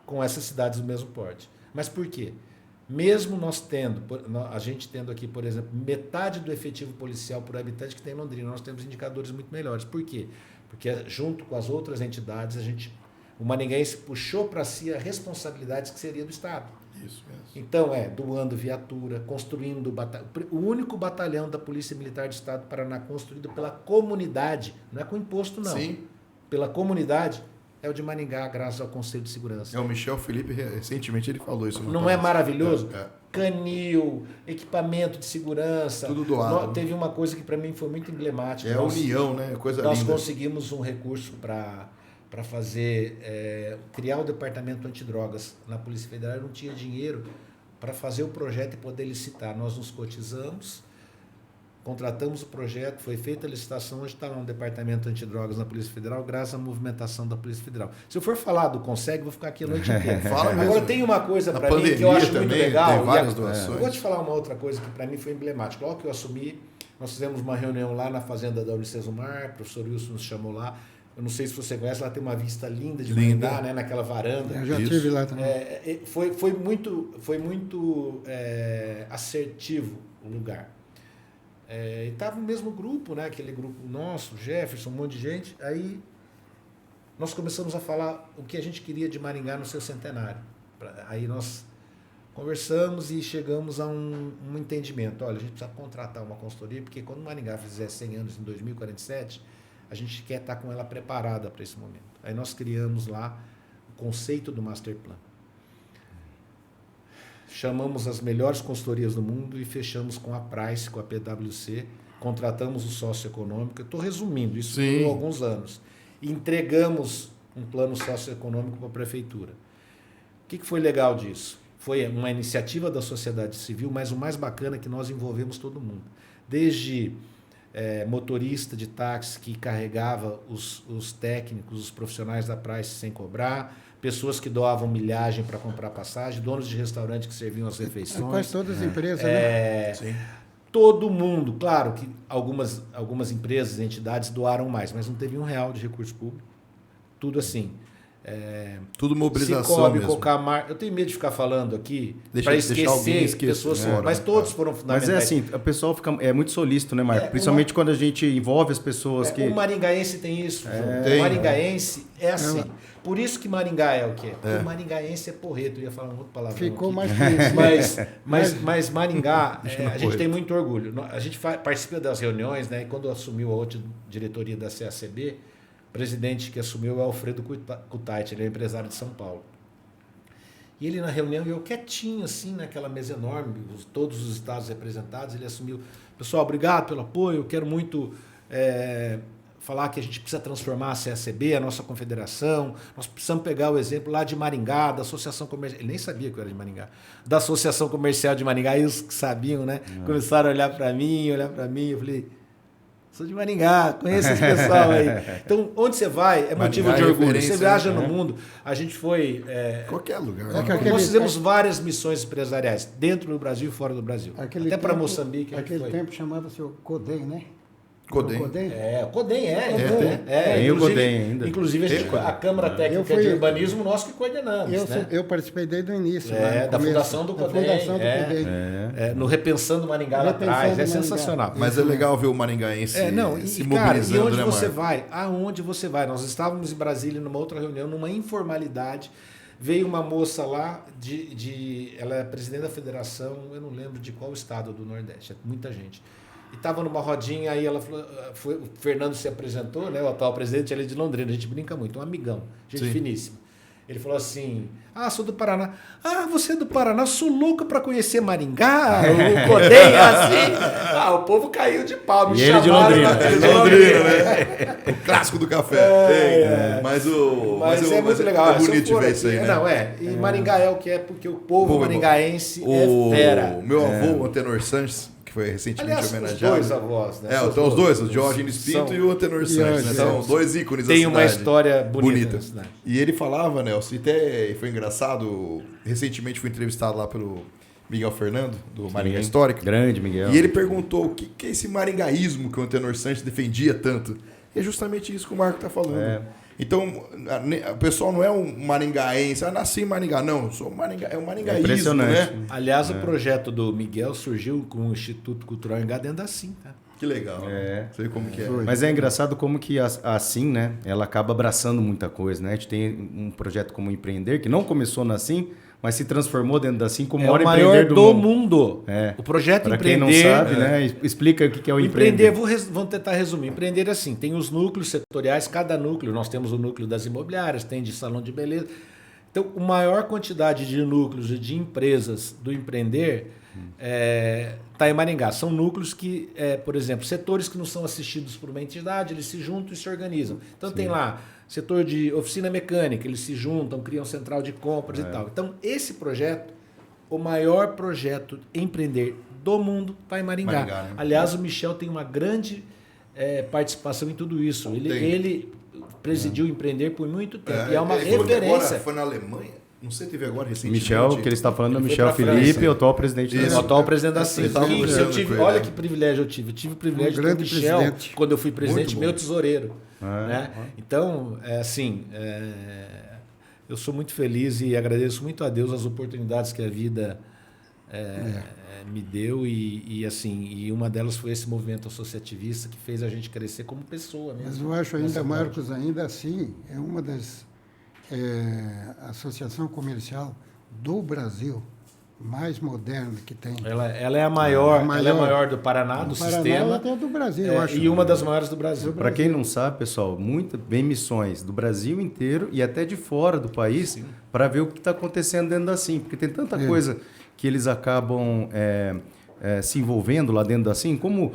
com essas cidades do mesmo porte. Mas por quê? Mesmo a gente tendo aqui, por exemplo, metade do efetivo policial por habitante que tem em Londrina, nós temos indicadores muito melhores. Por quê? Porque junto com as outras entidades, o maringaense puxou para si a responsabilidade que seria do Estado. Isso mesmo. Então, doando viatura, construindo o único batalhão da Polícia Militar do Estado do Paraná construído pela comunidade, não é com imposto não, Sim. Pela comunidade, é o de Maringá, graças ao Conselho de Segurança. O Michel Felipe, recentemente, ele falou isso. Não é maravilhoso? Canil, equipamento de segurança. Tudo doado. Teve uma coisa que para mim foi muito emblemática. A união, né? Coisa linda. Nós conseguimos um recurso para criar o departamento antidrogas na Polícia Federal. Eu não tinha dinheiro para fazer o projeto e poder licitar. Nós nos cotizamos, contratamos o projeto, foi feita a licitação, hoje está lá no departamento antidrogas na Polícia Federal, graças à movimentação da Polícia Federal. Se eu for falar do CONSEG, vou ficar aqui a noite inteira. Agora tem uma coisa para mim que eu acho muito legal. Tem várias doações. Eu vou te falar uma outra coisa que para mim foi emblemática. Logo que eu assumi, nós fizemos uma reunião lá na fazenda da Unicesumar, o professor Wilson nos chamou lá. Eu não sei se você conhece, lá tem uma vista linda de Maringá, né, naquela varanda. Eu já estive lá também. Foi muito assertivo o lugar. E estava o mesmo grupo, né, aquele grupo nosso, Jefferson, um monte de gente. Aí nós começamos a falar o que a gente queria de Maringá no seu centenário. Aí nós conversamos e chegamos a um entendimento. Olha, a gente precisa contratar uma consultoria, porque quando Maringá fizer 100 anos em 2047... a gente quer estar com ela preparada para esse momento. Aí nós criamos lá o conceito do Master Plan. Chamamos as melhores consultorias do mundo e fechamos com a Price, com a PwC, contratamos o sócio econômico. Eu estou resumindo, isso Sim. por alguns anos. Entregamos um plano socioeconômico para a prefeitura. O que foi legal disso? Foi uma iniciativa da sociedade civil, mas o mais bacana é que nós envolvemos todo mundo. Desde motorista de táxi que carregava os técnicos, os profissionais da Price sem cobrar, pessoas que doavam milhagem para comprar passagem, donos de restaurante que serviam as refeições. Quase todas as empresas, né? Sim. Todo mundo, claro que algumas empresas, entidades doaram mais, mas não teve R$1 de recurso público. Tudo assim. Tudo mobilização Cicobi, mesmo. Cocamar. Eu tenho medo de ficar falando aqui Deixa alguém esquecer pessoas, fora, mas né? todos foram fundamentais. Mas é assim, o pessoal fica muito solícito, né, Marco? É, Principalmente quando a gente envolve as pessoas que... O maringaense tem isso. João. Tem. O maringaense é assim. Por isso que Maringá é o que é. O maringaense é porreto. Eu ia falar uma outra palavra. Ficou aqui. mais conhecido. Mas Maringá, a gente porreto. tem muito orgulho. A gente participa das reuniões, né? E quando assumiu a outra diretoria da CACB, o presidente que assumiu é o Alfredo Kutait, ele é empresário de São Paulo. E ele na reunião, eu quietinho assim, naquela mesa enorme, todos os estados representados, ele assumiu. Pessoal, obrigado pelo apoio, eu quero muito falar que a gente precisa transformar a CACB, a nossa confederação, nós precisamos pegar o exemplo lá de Maringá, da Associação Comercial, ele nem sabia que eu era de Maringá, da Associação Comercial de Maringá, e os que sabiam, né, começaram a olhar para mim, eu falei, sou de Maringá, conheço esse pessoal aí. Então, onde você vai é motivo Maringá de é orgulho. referência, Você viaja né? no mundo. A gente foi... Qualquer lugar. nós fizemos várias missões empresariais, dentro do Brasil e fora do Brasil. Aquele Até para tempo- Moçambique. a gente Aquele foi. tempo chamava-se o CODEM, né? Codem. O CODEM? O CODEM Tem o CODEM ainda. Inclusive, a Câmara Técnica fui- de Urbanismo, nós que coordenamos. né? Eu participei desde o início. lá no Da começo, fundação do da CODEM. fundação do CODEM. No Repensando Maringá lá Repensando atrás. É Maringá. sensacional. Mas é legal ver o maringaense se Cara, mobilizando, e onde né, você Marco? vai? Aonde você vai? Nós estávamos em Brasília numa outra reunião, numa informalidade. Veio uma moça lá, ela é presidente da federação, eu não lembro de qual estado do Nordeste, é muita gente. E estava numa rodinha, aí ela falou, o Fernando se apresentou, né, o atual presidente, ele é de Londrina, a gente brinca muito, um amigão, gente Sim. finíssima. Ele falou assim, sou do Paraná. Você é do Paraná? Sou louca para conhecer Maringá, o CODEM, assim. O povo caiu de pau, me E ele de chamaram, Londrina. ele De Londrina, né? O clássico do café. Mas é muito legal. É bonito de ver isso aí, né? Não, E Maringá é o que é, porque o povo Povo é maringaense O é fera. meu avô, o Antenor Sanches, que foi recentemente Aliás, os homenageado. dois avós, né? Então os dois, o Diógenes Pinto são- e o Antenor Sanches, né? São dois ícones da Tem cidade. uma história bonita na cidade. E ele falava, Nelson, e até foi engraçado, recentemente fui entrevistado lá pelo Miguel Fernando, do Maringá Histórico. Grande, Miguel. E ele perguntou o que é esse maringaísmo que o Antenor Sanches defendia tanto. E é justamente isso que o Marco está falando. Então, o pessoal não é um maringaense, nasci em Maringá. Não, sou maringá, é um maringaísmo, impressionante. né? Aliás, o projeto do Miguel surgiu com o Instituto Cultural Engá dentro da SIM, tá? Que legal. Sei como que é. Mas é engraçado como que a SIM, né, ela acaba abraçando muita coisa, né? A gente tem um projeto como Empreender, que não começou na SIM, mas se transformou dentro da SIM como É o maior empreender do mundo. É. O projeto Para quem Empreender... não sabe, né, explica o que é o Empreender, empreender. vamos tentar resumir. Empreender é assim, tem os núcleos setoriais, cada núcleo, nós temos o núcleo das imobiliárias, tem de salão de beleza. Então, a maior quantidade de núcleos e de empresas do Empreender está em Maringá. São núcleos que, por exemplo, setores que não são assistidos por uma entidade, eles se juntam e se organizam. Então, tem lá setor de oficina mecânica, eles se juntam, criam central de compras e tal. Então, esse projeto, o maior projeto Empreender do mundo está em Maringá. Né? Aliás, o Michel tem uma grande participação em tudo isso. Ele presidiu o Empreender por muito tempo. E é uma Ele falou que agora referência. foi na Alemanha. Não sei, teve agora recentemente. Michel, que ele está falando, é o Ele foi Michel pra França. Felipe, o atual presidente da Isso. O SIM. atual presidente da SIM. Ele tava conversando com ele, Olha né? que privilégio eu tive. Eu tive o privilégio de ter o grande Michel, presidente. quando eu fui presidente, Muito meu bom. tesoureiro. Né? Então, eu sou muito feliz e agradeço muito a Deus as oportunidades que a vida me deu e uma delas foi esse movimento associativista que fez a gente crescer como pessoa mesmo. Mas eu acho Nessa ainda, parte. Marcos, ainda assim, é uma das associação comercial do Brasil mais moderna que tem. Ela é a maior, A ela é a maior do Paraná, do Paraná sistema. até do Brasil, eu acho. E uma das maiores do Brasil. Para quem não sabe, pessoal, vem missões do Brasil inteiro e até de fora do país para ver o que está acontecendo dentro da SIM, porque tem tanta coisa que eles acabam se envolvendo lá dentro da SIM, como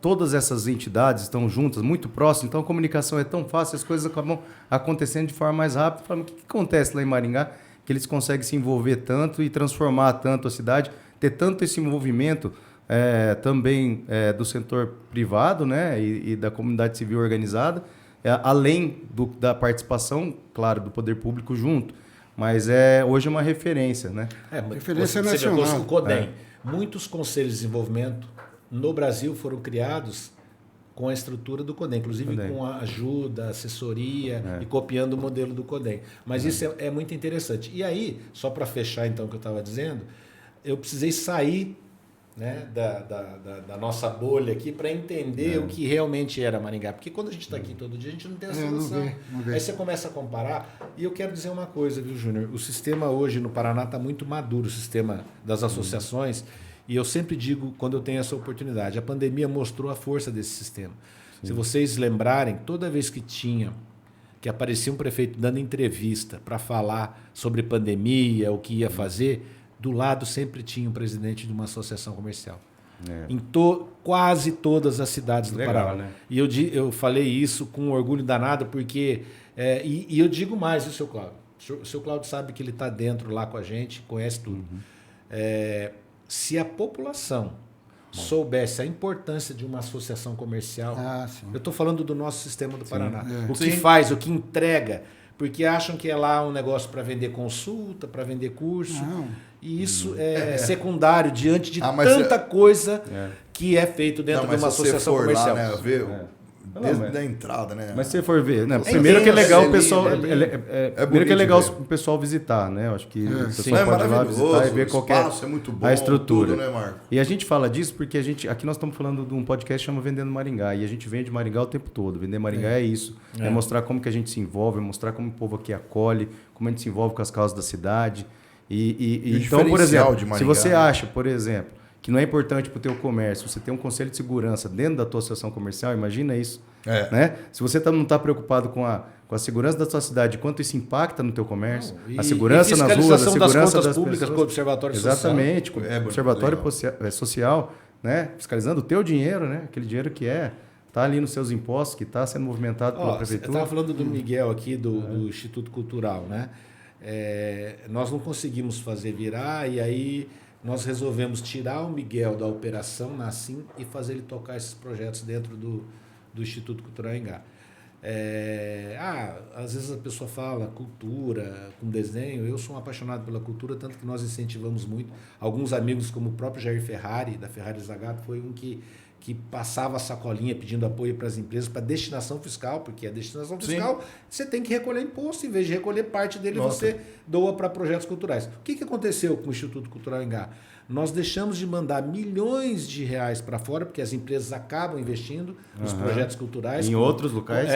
todas essas entidades estão juntas, muito próximas, então a comunicação é tão fácil, as coisas acabam acontecendo de forma mais rápida. Falando, o que acontece lá em Maringá que eles conseguem se envolver tanto e transformar tanto a cidade, ter tanto esse envolvimento também do setor privado, né, e da comunidade civil organizada, além da participação, claro, do poder público junto. Mas hoje é uma referência, né? Referência você nacional. trouxe o CODEM. Muitos conselhos de desenvolvimento no Brasil foram criados com a estrutura do CODEM, inclusive com a ajuda, assessoria e copiando o modelo do CODEM. Mas isso é muito interessante. E aí, só para fechar então o que eu estava dizendo, eu precisei sair, né, da nossa bolha aqui para entender o que realmente era Maringá. Porque quando a gente está aqui todo dia, a gente não tem essa noção. Não vê. Aí você começa a comparar. E eu quero dizer uma coisa, viu, Júnior? O sistema hoje no Paraná está muito maduro, o sistema das associações. E eu sempre digo, quando eu tenho essa oportunidade, a pandemia mostrou a força desse sistema. Sim. Se vocês lembrarem, toda vez que aparecia um prefeito dando entrevista para falar sobre pandemia, o que ia fazer, do lado sempre tinha um presidente de uma associação comercial. Em quase todas as cidades do Paraná. Né? E eu falei isso com um orgulho danado, porque... E eu digo mais, o seu Cláudio. O seu Cláudio sabe que ele está dentro lá com a gente, conhece tudo. Se a população soubesse a importância de uma associação comercial, eu estou falando do nosso sistema do Paraná, o que faz, o que entrega, porque acham que é lá um negócio para vender consulta, para vender curso, e isso é secundário diante de tanta coisa que é feito dentro de uma associação comercial. Lá, né, desde a entrada, né? Mas se você for ver, né? Primeiro que é legal o pessoal, primeiro que é legal o pessoal visitar, né? Eu acho que o pessoal pode ir lá visitar e ver qual é muito bom, a estrutura. Tudo, né, Marco? E a gente fala disso porque aqui nós estamos falando de um podcast que chama Vendendo Maringá, e a gente vende Maringá o tempo todo. Vender Maringá é isso, é mostrar como que a gente se envolve, mostrar como o povo aqui acolhe, como a gente se envolve com as causas da cidade. Então, por exemplo, se você acha, por exemplo, que não é importante para o teu comércio você ter um conselho de segurança dentro da tua associação comercial, imagina isso. Né? Se você não está preocupado com a segurança da tua cidade, quanto isso impacta no teu comércio, a segurança nas ruas, a segurança das públicas, pessoas. Com o Observatório Social. Exatamente, com o Observatório Social, né? Fiscalizando o teu dinheiro, né? Aquele dinheiro que está ali nos seus impostos, que está sendo movimentado pela prefeitura. Eu estava falando do Miguel aqui, do Instituto Cultural, né? Nós não conseguimos fazer virar, e aí nós resolvemos tirar o Miguel da operação na SIM e fazer ele tocar esses projetos dentro do Instituto Cultural Engá. Às vezes a pessoa fala cultura, com desenho. Eu sou um apaixonado pela cultura, tanto que nós incentivamos muito. Alguns amigos, como o próprio Jair Ferrari, da Ferrari Zagato, foi um que passava a sacolinha pedindo apoio para as empresas para destinação fiscal, porque a destinação fiscal você tem que recolher imposto, em vez de recolher parte dele, você doa para projetos culturais. O que aconteceu com o Instituto Cultural Engá? Nós deixamos de mandar milhões de reais para fora, porque as empresas acabam investindo nos projetos culturais. Em outros locais?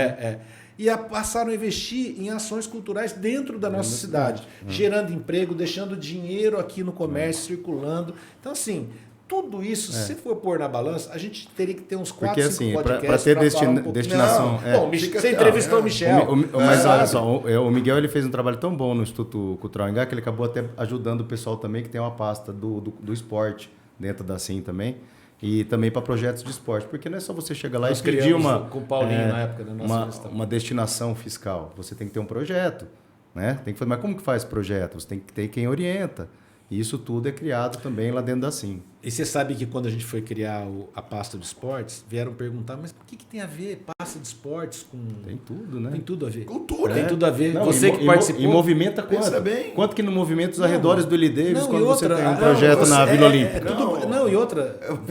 E passaram a investir em ações culturais dentro da nossa cidade, gerando emprego, deixando dinheiro aqui no comércio circulando. Então, assim, tudo isso, se você for pôr na balança, a gente teria que ter uns 4, 5 podcasts para ter destinação. Bom, você entrevistou o Michel. Mas olha só, o Miguel ele fez um trabalho tão bom no Instituto Cultural Engá que ele acabou até ajudando o pessoal também, que tem uma pasta do esporte dentro da SIM também. E também para projetos de esporte, porque não é só você chegar lá e pedir com o Paulinho na época da nossa uma destinação fiscal. Você tem que ter um projeto, né? Tem que fazer, mas como que faz projeto? Você tem que ter quem orienta. E isso tudo é criado também lá dentro da SIM. E você sabe que quando a gente foi criar a pasta de esportes, vieram perguntar, mas o que tem a ver pasta de esportes com... Tem tudo, né? Tem tudo a ver. Cultura. Tem tudo a ver. Não, você que participou... E movimenta quanto? Pensa bem. Quanto que no movimento os arredores do Lee Davis, quando você outra, tem um projeto na Vila Olímpica? E outra...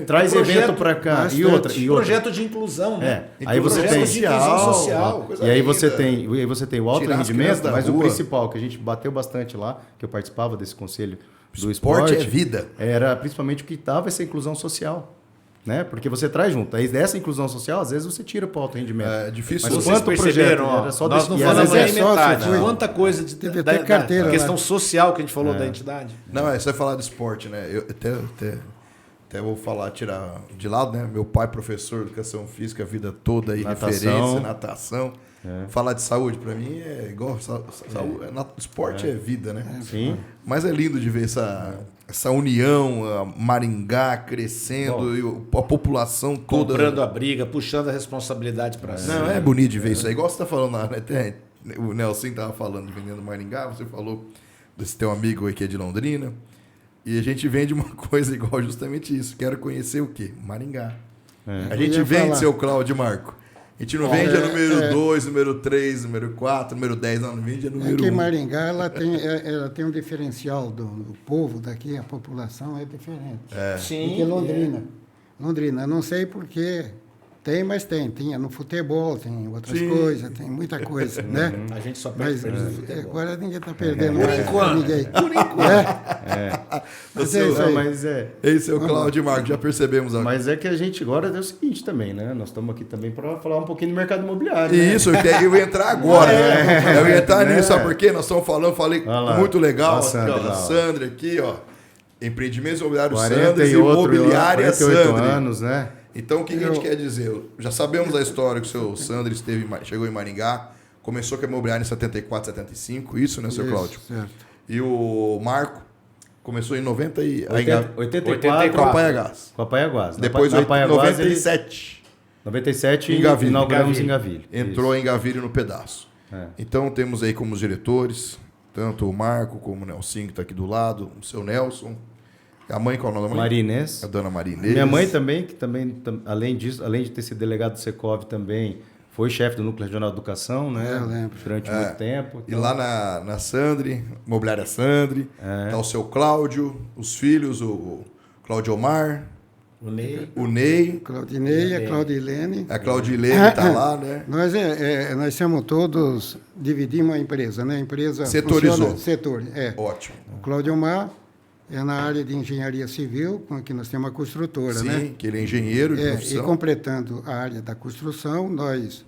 Traz evento para cá. E outra. Projeto de inclusão, né? Aí você tem... de inclusão social. E aí você tem o alto rendimento, mas o principal, que a gente bateu bastante lá, que eu participava desse conselho do esporte é vida. Era principalmente o que estava essa inclusão social. né? Porque você traz junto. Aí dessa inclusão social, às vezes você tira para o alto rendimento. É difícil. Mas Vocês quanto perceberam, projeto, ó, era só nós não e às falamos vezes nem é sócio, metade. foi. Quanta coisa Deve ter carteira da lá. questão social que a gente falou da entidade. Não, você vai falar de esporte, né? Eu até vou falar, tirar de lado, né? Meu pai, professor de educação física, a vida toda aí, Natação. referência, natação. Falar de saúde, para mim, é igual saúde. Esporte é vida, né? Sim. Mas é lindo de ver essa união, a Maringá crescendo, e a população toda. Comprando a briga, puxando a responsabilidade para si. Não, é bonito de ver isso aí. Igual você está falando lá, né? O Nelson estava falando de vendendo Maringá, você falou desse teu amigo aí que é de Londrina. E a gente vende uma coisa igual justamente isso. Quero conhecer o quê? Maringá. A gente Eu ia vende, falar. seu Cláudio Marco. A gente não vende a número 2, número 3, número 4, número 10, não vende a número 1. Aqui em Maringá ela tem um diferencial do povo daqui, a população é diferente. Sim. Do que Londrina. Londrina, eu não sei porquê. Tem, mas tem. Tinha no futebol, tem outras coisas, tem muita coisa, né? A gente só Mas perde no futebol. agora ninguém está perdendo Por mais pra enquanto. ninguém. Por enquanto. Mas é isso Não, aí. mas Esse é o Cláudio Marco, já percebemos agora. Mas é que a gente agora é o seguinte também, né? Nós estamos aqui também para falar um pouquinho do mercado imobiliário. Né? Isso, eu ia entrar agora. Eu ia entrar Né? nisso, sabe por quê? Nós estamos falando, falei Olha lá. muito legal. Olha a Sandra Aqui, ó, lá, a ó. Sandra aqui, ó. Empreendimentos imobiliários 40 Sandres e e outro, Imobiliária 48 Sandri. anos, né? Então, o que a gente quer dizer? Já sabemos a história que o seu Sandro chegou em Maringá, começou com a imobiliária em 74, 75, isso, né, seu Isso, Cláudio? certo. E o Marco começou em 90 e... 84 com a Paiagás. com a Paiaguás. Depois, na Paiaguás, 97, 97 Em Gavilho. inauguramos em Gavilho. entrou em Gavírio no pedaço. É. Então, temos aí como diretores, tanto o Marco como o Nelson, que está aqui do lado, o seu Nelson. A mãe, qual é o nome da mãe? Marinês. A dona Marinês. Minha mãe também, que também, além disso, além de ter sido delegado do Secov também, foi chefe do Núcleo Regional de Educação, né? Eu lembro. Durante muito tempo. E lá na Sandri, Imobiliária Sandri, tá o seu Cláudio, os filhos, o Cláudio Omar, O Ney. o Ney, Claudinei, a Claudilene. a Claudilene tá lá, né? Nós somos todos, dividimos a empresa, né? A empresa Setorizou. funciona- setor, Ótimo. O Cláudio Omar é na área de engenharia civil, com que nós temos uma construtora, Sim, né? que ele é engenheiro de E profissão. completando a área da construção, nós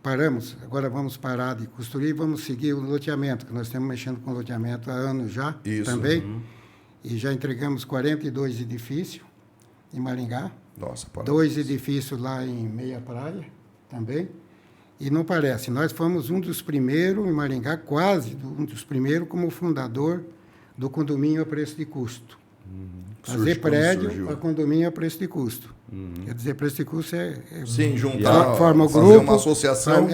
paramos, agora vamos parar de construir, vamos seguir o loteamento, que nós estamos mexendo com loteamento há anos já, Isso. também. E já entregamos 42 edifícios em Maringá, Nossa, parabéns. 2 edifícios lá em Meia Praia também. E não parece, nós fomos um dos primeiros em Maringá, quase um dos primeiros como fundador do condomínio a preço de custo. Fazer Quando prédio surgiu. a condomínio a preço de custo. Quer dizer, preço de custo é Sim, juntar, forma o fazer grupo. uma associação.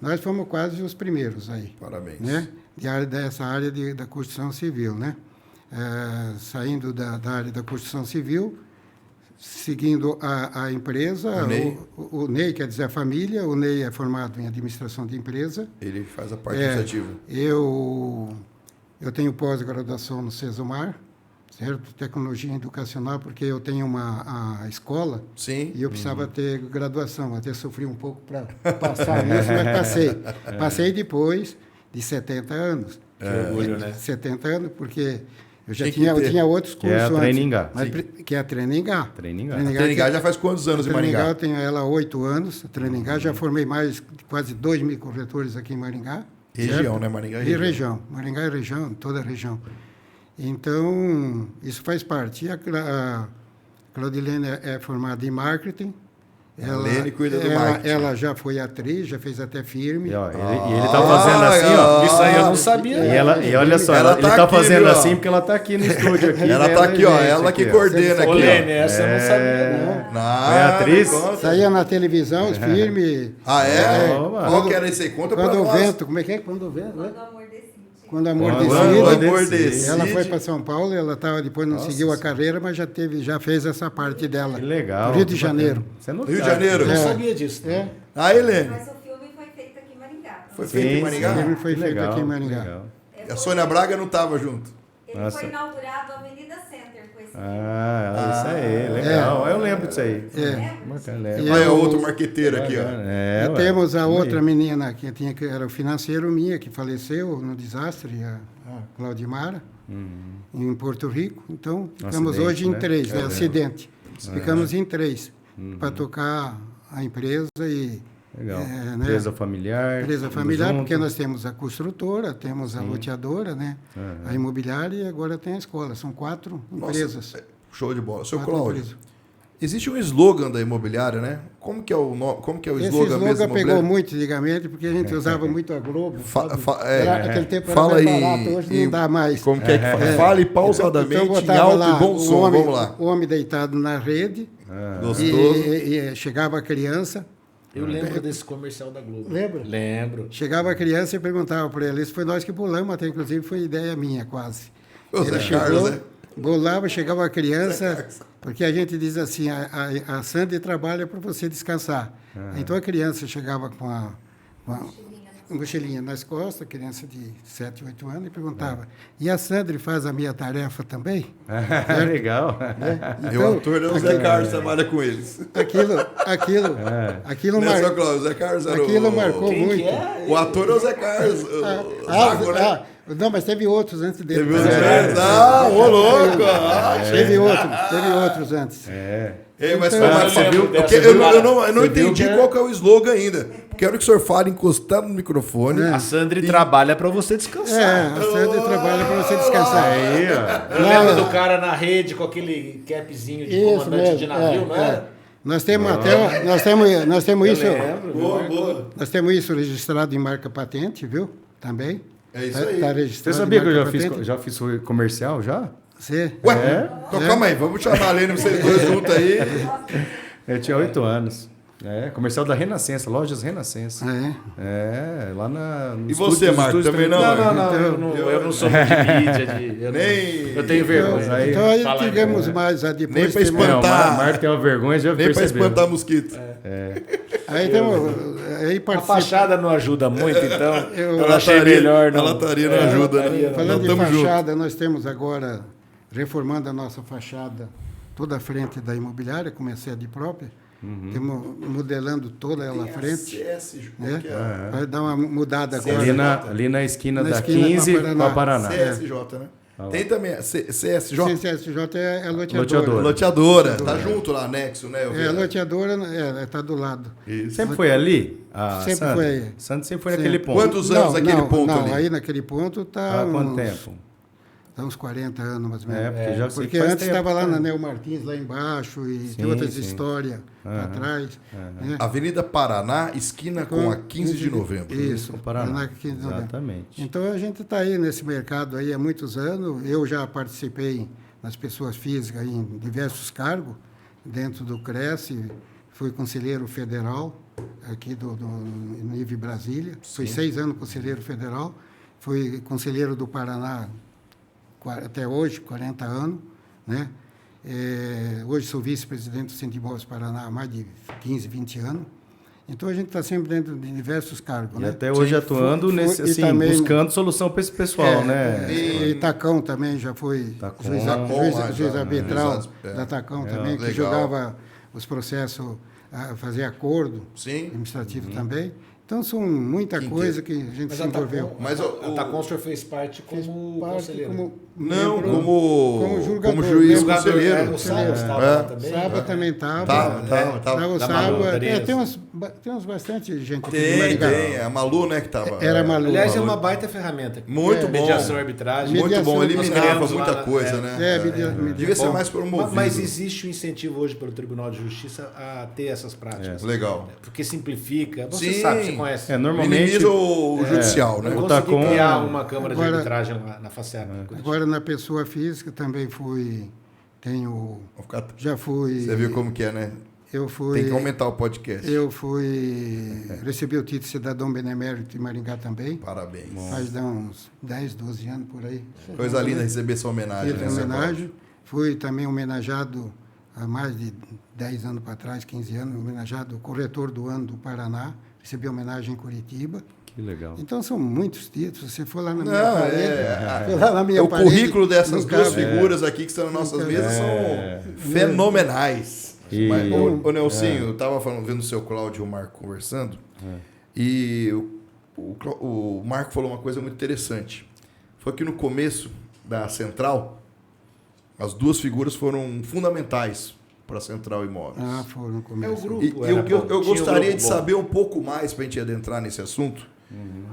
Nós fomos quase os primeiros aí. Parabéns. Né? Dessa área da construção civil, né? Saindo da área da construção civil, seguindo a empresa, O Ney. o Ney, quer dizer, a família, o Ney é formado em administração de empresa. Ele faz a parte administrativa. Eu tenho pós-graduação no Cesumar, certo? Tecnologia educacional, porque eu tenho a escola Sim. e eu precisava ter graduação. Até sofri um pouco para passar nisso, mas passei. Passei depois de 70 anos. Que orgulho, né? 70 anos, porque eu já Tinha que ter. tinha outros Que é a cursos antes. Treiningá. Mas que é a Treiningá. Treiningá. Treiningá já faz quantos anos em Treiningá, Maringá? eu tenho ela há 8 anos. A Treiningá, já formei mais de quase 2.000 corretores aqui em Maringá. Região, certo? né? Maringá é E região. região. Maringá é região, toda a região. Então, isso faz parte. E a Claudilene é formada em marketing. Lene cuida do marketing. Ela já foi atriz, já fez até filme. E, ó, ele tá fazendo assim, ó. Isso aí eu não sabia. E olha só, Ela ele tá tá aqui, fazendo viu, ó. assim porque ela tá aqui no estúdio aqui. Ela tá aqui, ó. Ela que coordena aqui, Ô, ó. Lene, essa eu não sabia, não. Não, É atriz? me conta. Saía na televisão, os filmes. Ah, é? Oba. Qual que era esse aí? Conta pra Quando o nós. vento, como é que é? Quando o vento, né? Quando o amor decide. Quando o amor Quando o decide. amor decide. Ela foi para São Paulo, ela depois não seguiu a carreira, mas já fez essa parte dela. Que legal. Rio de que Janeiro. bacana. Isso é Rio novidade. de Janeiro. Eu não É. sabia disso. É, Ah, Helene. Mas o filme foi feito aqui em Maringá. Foi Sim, feito em sim. Maringá? ele foi Que feito legal, aqui em Maringá. legal. A Sônia Braga não tava junto. Ele Nossa. foi inaugurado Avenida Center com esse Isso aí, legal. Eu lembro disso aí. Bacana, E Olha eu- outro marqueteiro aqui, ó. E temos a outra menina que era o financeiro minha, que faleceu no desastre, a Claudimara, em Porto Rico. Então, ficamos acidente, hoje em né? 3, acidente. Ficamos em 3 para tocar a empresa e... Legal. né, Empresa familiar. empresa tudo familiar, junto. porque nós temos a construtora, temos a loteadora, né? A imobiliária e agora tem a escola. São 4 empresas. Show de bola. Seu 4 Cláudio, empresas. existe um slogan da imobiliária, né? Como que é o Esse slogan mesmo? slogan pegou muito antigamente, porque a gente usava muito a Globo. sabe? Aquele tempo Fala era mais aí. barato, hoje não dá mais. Como que é que fala? Fale pausadamente, em botava alto lá e bom som. homem, Vamos lá. o homem deitado na rede, Gostoso. e chegava a criança. Eu lembro desse comercial da Globo. Lembra? Lembro. Chegava a criança e perguntava para ele. Isso foi nós que bolamos, até inclusive foi ideia minha, quase. Ô, Zé Ele chegou, Carlos, né? bolava, chegava a criança, porque a gente diz assim, a Sandy trabalha para você descansar. Então a criança chegava com uma mochilinha nas costas, criança de 7, 8 anos, e perguntava, e a Sandra faz a minha tarefa também? Legal. E o ator é o Zé Carlos, trabalha com eles. Aquilo Não é só Cláudio, o Zé Carlos era aquilo marcou Quem que muito. é? O ator é o Zé Carlos. O Zago, né? Não, mas teve outros antes dele. Teve o Zé Carlos. Ah, ô louco! Teve outros antes. Ei, mas Então, mas você viu porque dessa, eu não Você viu entendi que é? qual que é o slogan ainda. Quero que o senhor fale encostado no microfone. A Sandri trabalha pra você descansar. A Sandra trabalha para você descansar. Aí, ó. Eu lembro do cara na rede com aquele capzinho de Isso comandante mesmo. de navio, não é? Nós temos até, nós temos isso, Boa, boa. nós temos isso registrado em marca patente, viu? Também. É isso aí. Tá Você registrado sabia em que eu marca patente. já fiz comercial já? Você? Ué, então calma aí, vamos chamar a Lene, vocês dois juntos aí. Eu tinha 8 anos. Comercial da Renascença, lojas Renascença. Lá na. E você, Marco, também não? Eu não sou muito de mídia. Eu tenho vergonha. Aí, Então aí fala aí, tivemos né? mais, aí Nem depois pra temos, espantar. o Marco tem uma vergonha, já Nem pra percebeu. espantar mosquito. aí temos, aí A participa, fachada não ajuda muito, então eu A achei lataria- melhor A não. lataria não ajuda, né? falando Não, de tamo junto. fachada, nós temos agora, reformando a nossa fachada, toda a frente da imobiliária, com minha sede própria, temos modelando toda ela à frente, né? Vai dar uma mudada agora. Ali na esquina Na da esquina 15 com a com Paraná. a Paraná. CSJ, né? Tem também a CSJ? CSJ é a loteadora. Loteadora. Loteadora. Tá junto lá, anexo, né? Eu vi. A loteadora está do lado. Isso. Sempre foi ali? Sempre Sandra? foi aí. Sandra sempre foi Sempre. naquele ponto. Quantos anos aquele ponto não, ali? aí naquele ponto está Há quanto tempo? Tá uns 40 anos, mais ou menos. Porque já sei Porque que faz antes tempo, estava lá né? na Neo Martins, lá embaixo, e Sim, tem outras sim. histórias para trás. Né? Avenida Paraná, esquina com a 15 de novembro. Isso, Com o Paraná. Paraná, 15 de novembro. Exatamente. Então a gente está aí nesse mercado aí há muitos anos. Eu já participei nas pessoas físicas em diversos cargos dentro do Cresce. Fui conselheiro federal aqui do nível Brasília. Fui 6 anos conselheiro federal. Fui conselheiro do Paraná até hoje, 40 anos, né? Hoje sou vice-presidente do Centro de Imóveis Paraná há mais de 15, 20 anos. Então a gente está sempre dentro de diversos cargos, E né? até hoje atuando nesse, e assim, também- buscando solução para esse pessoal, né? E Tacão também já foi Tacão. juiz, Tacão lá juiz já, arbitral né? da Tacão também, que legal. julgava os processos, fazer acordo Sim. administrativo também. Então são muita coisa que a gente se envolveu. Mas a Taconstor fez parte como Parte conselheiro. como Não, membro- como julgador, juiz membro- conselheiro. O Sábio estava É. lá também. Sábado também estava. Tava. o Da Sábado. Malu, Tereza. Tem uns bastante gente aqui de Tem, Maringá. tem. A Malu, né, que tava. Era Malu. Aliás, é Malu. uma baita ferramenta. Muito bom. Mediação e arbitragem. Muito bom, Mediação, eliminava criamos muita lá, coisa, é. né? Mediação. Devia ser mais promovido. Mas existe um incentivo hoje pelo Tribunal de Justiça a ter essas práticas. Legal. Porque simplifica. Você Sim. sabe, você conhece. Normalmente... Minimiza o judicial, né? Eu o consegui Tacon- criar uma câmara de Agora- arbitragem lá na FACEP. Agora, na pessoa física, também Vou ficar- já fui... Você viu como que é, né? Eu fui... Tem que aumentar o podcast. Eu recebi o título de cidadão benemérito em Maringá também. Parabéns. Faz uns 10, 12 anos por aí. Coisa linda receber essa homenagem, Fiz né? seu homenagem. Fui também homenageado há mais de 10 anos para trás, 15 anos, homenageado corretor do ano do Paraná. Recebi homenagem em Curitiba. Que legal. Então são muitos títulos. Se for lá na minha Não, parede, for lá na minha o parede, currículo dessas não duas cabe. figuras aqui que estão nas nossas mesas são fenomenais. E- Mas, ô Nelsinho, eu estava vendo o seu Cláudio e o Marco conversando, e o Marco falou uma coisa muito interessante. Foi que no começo da Central, as duas figuras foram fundamentais para a Central Imóveis. Ah, foram no É o começo. grupo. E era eu bom. Tinha um gostaria grupo de bom. saber um pouco mais, para a gente adentrar nesse assunto,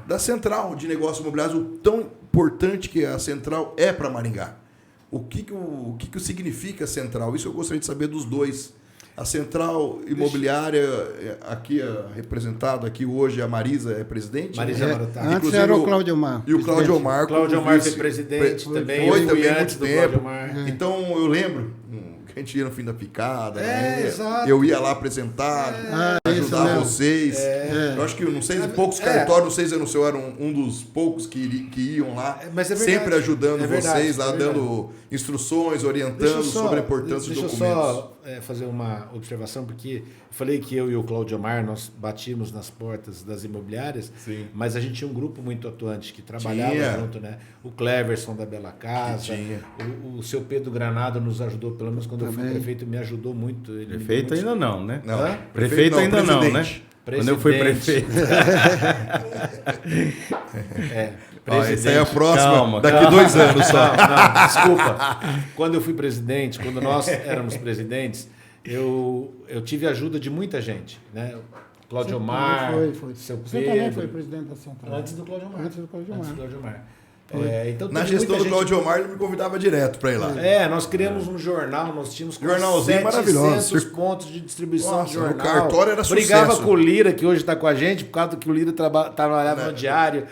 da Central de Negócios Imobiliários, o tão importante que a Central é para Maringá. O que significa a Central? Isso eu gostaria de saber dos dois. A Central Imobiliária, aqui representado aqui hoje, a Marisa é presidente. Marisa né? Marotá. Antes Inclusive, era o Cláudio Omar. E o Cláudio Omar. Cláudio como Omar foi vice- presidente também. Foi eu fui também antes muito do Cláudio tempo. Omar. Então eu lembro que a gente ia no fim da picada. né? Exato. Eu ia lá apresentar, isso ajudar mesmo. vocês. Eu acho que não sei se poucos cartórios, não sei se eu não sei, eu era um dos poucos que iam lá, Mas é verdade. sempre ajudando É verdade, vocês, lá é verdade. dando instruções, Deixa orientando eu só- sobre a importância dos deixa documentos. eu só fazer uma observação, porque eu falei que eu e o Cláudio Omar, nós batimos nas portas das imobiliárias, Sim. mas a gente tinha um grupo muito atuante que trabalhava Tinha. junto, né? O Cleverson da Bela Casa, tinha. o seu Pedro Granado nos ajudou, pelo menos quando eu fui Também. prefeito, me ajudou muito. Ele me deu Prefeito muitos- ainda não, né? Não, Hã? Prefeito ainda não, né? presidente. Quando eu fui Presidente. prefeito. Ó, essa aí é a Presidente. próxima, Calma, daqui calma. 2 anos só. Não, desculpa. Quando eu fui presidente, quando nós éramos presidentes, eu tive a ajuda de muita gente, né? Cláudio Omar, Foi. seu Você Pedro. também foi presidente da Central. Antes do Cláudio Omar. Antes do Cláudio Omar. Antes do Cláudio Omar. Então Na teve gestão muita do Cláudio Omar, ele me convidava direto para ir lá. nós criamos um jornal, nós tínhamos Jornalzinho 700 maravilhoso. pontos de distribuição Nossa, de o jornal. cartório era Brigava sucesso. com o Lira, que hoje está com a gente, por causa que o Lira trabalhava Né? no diário.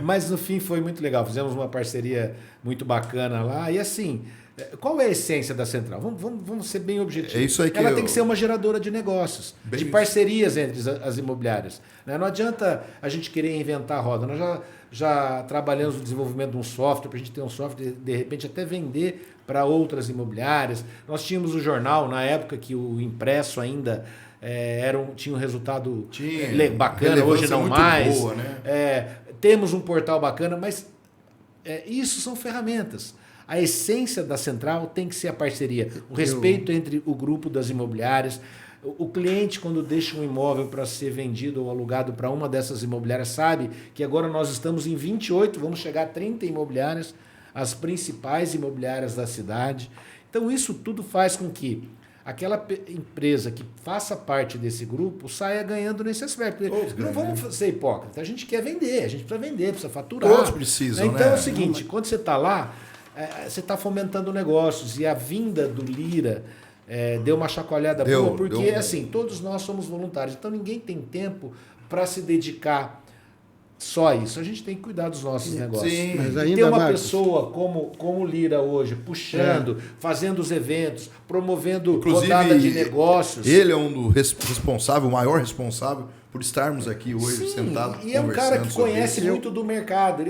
Mas no fim foi muito legal. Fizemos uma parceria muito bacana lá. E assim, qual é a essência da Central? Vamos ser bem objetivos. É isso aí que Ela eu- tem que ser uma geradora de negócios, Bem de isso. parcerias entre as imobiliárias. Né? Não adianta a gente querer inventar a roda. Nós já trabalhamos no desenvolvimento de um software, para a gente ter um software, de repente até vender para outras imobiliárias. Nós tínhamos o jornal, na época que o impresso ainda tinha um resultado bacana, hoje relevância não muito mais. boa, né? Temos um portal bacana, mas isso são ferramentas. A essência da Central tem que ser a parceria, o respeito entre o grupo das imobiliárias. O cliente, quando deixa um imóvel para ser vendido ou alugado para uma dessas imobiliárias, sabe que agora nós estamos em 28, vamos chegar a 30 imobiliárias, as principais imobiliárias da cidade. Então, isso tudo faz com que aquela empresa que faça parte desse grupo saia ganhando nesse aspecto. Não vamos ser hipócritas, a gente quer vender, a gente precisa vender, precisa faturar. Todos precisam, Então, né? é o seguinte, quando você está lá, você está fomentando negócios, e a vinda do Lira deu uma chacoalhada boa, porque assim, todos nós somos voluntários, então ninguém tem tempo para se dedicar só a isso. A gente tem que cuidar dos nossos negócios. Sim. Mas E ainda, ter uma Marcos, pessoa como o Lira hoje, puxando, fazendo os eventos, promovendo Inclusive, rodada de negócios. Ele é um do responsável, o maior responsável por estarmos aqui hoje sentados. E é um cara que conversando sobre conhece isso. muito do mercado.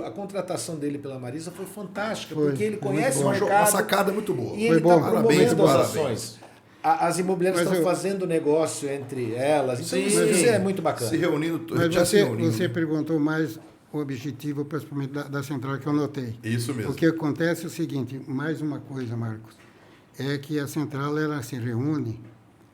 A contratação dele pela Marisa foi fantástica, porque ele conhece o Uma mercado. sacada muito boa. E Foi ele bom. está Parabéns, promovendo as parabéns. ações. As imobiliárias Mas estão eu- fazendo negócio entre elas. Então, Sim. isso é muito bacana. Se reunindo, Mas já se você, reunindo. você perguntou mais o objetivo, principalmente da Central, que eu notei. Isso mesmo. O que acontece é o seguinte, mais uma coisa, Marcos, é que a Central ela se reúne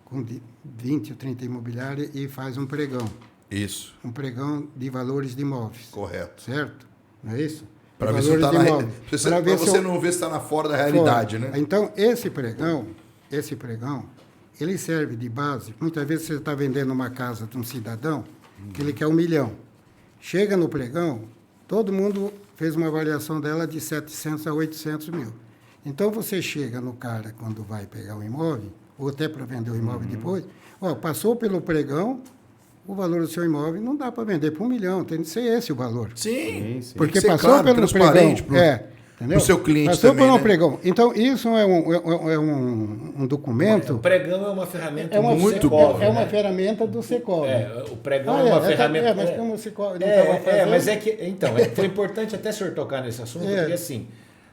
com 20 ou 30 imobiliárias e faz um pregão. Isso, Um pregão de valores de imóveis. correto. Certo? Não é isso? Para De ver se valores está de na imóveis. Para ver se você eu- não ver se está na fora da realidade, Fora. né? Então, esse pregão, ele serve de base. Muitas vezes você está vendendo uma casa de um cidadão que ele quer 1 milhão. Chega no pregão, todo mundo fez uma avaliação dela de 700 a 800 mil. Então, você chega no cara quando vai pegar o imóvel, ou até para vender o imóvel depois, passou pelo pregão, o valor do seu imóvel não dá para vender por 1 milhão, tem que ser esse o valor. Sim, sim. Porque Tem que ser passou claro, pelo transparente pregão. Entendeu? pro seu cliente passou também, por um né? pregão. Então, isso é um documento. O pregão é uma ferramenta É uma, muito Secov, boa. é uma né? ferramenta do Secov. O pregão é uma ferramenta. mas como o Secov não estava fazendo... mas é que. Então, foi importante até o senhor tocar nesse assunto, porque assim,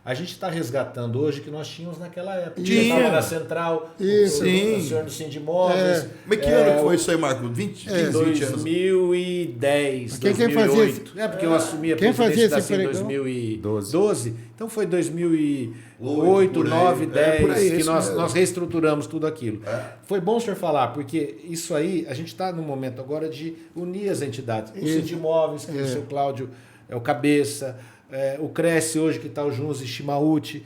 A gente está resgatando hoje que nós tínhamos naquela época. Tinha. Você estava na Central, Isso. o senhor do Sindimóveis. Mas que ano que foi isso aí, Marco? 20, 15, 20 anos? 2010, Quem 2008. fazia Porque eu assumi a quem presidência fazia da esse CIM em pregão? 2012. Então foi 2008, por aí. 9, 10 por aí, que isso nós, mesmo. nós reestruturamos tudo aquilo. Foi bom o senhor falar, porque isso aí, a gente está no momento agora de unir as entidades. O Sindimóveis, que o seu Cláudio é o cabeça, o Cresce hoje, que está o Junzi Shimauchi,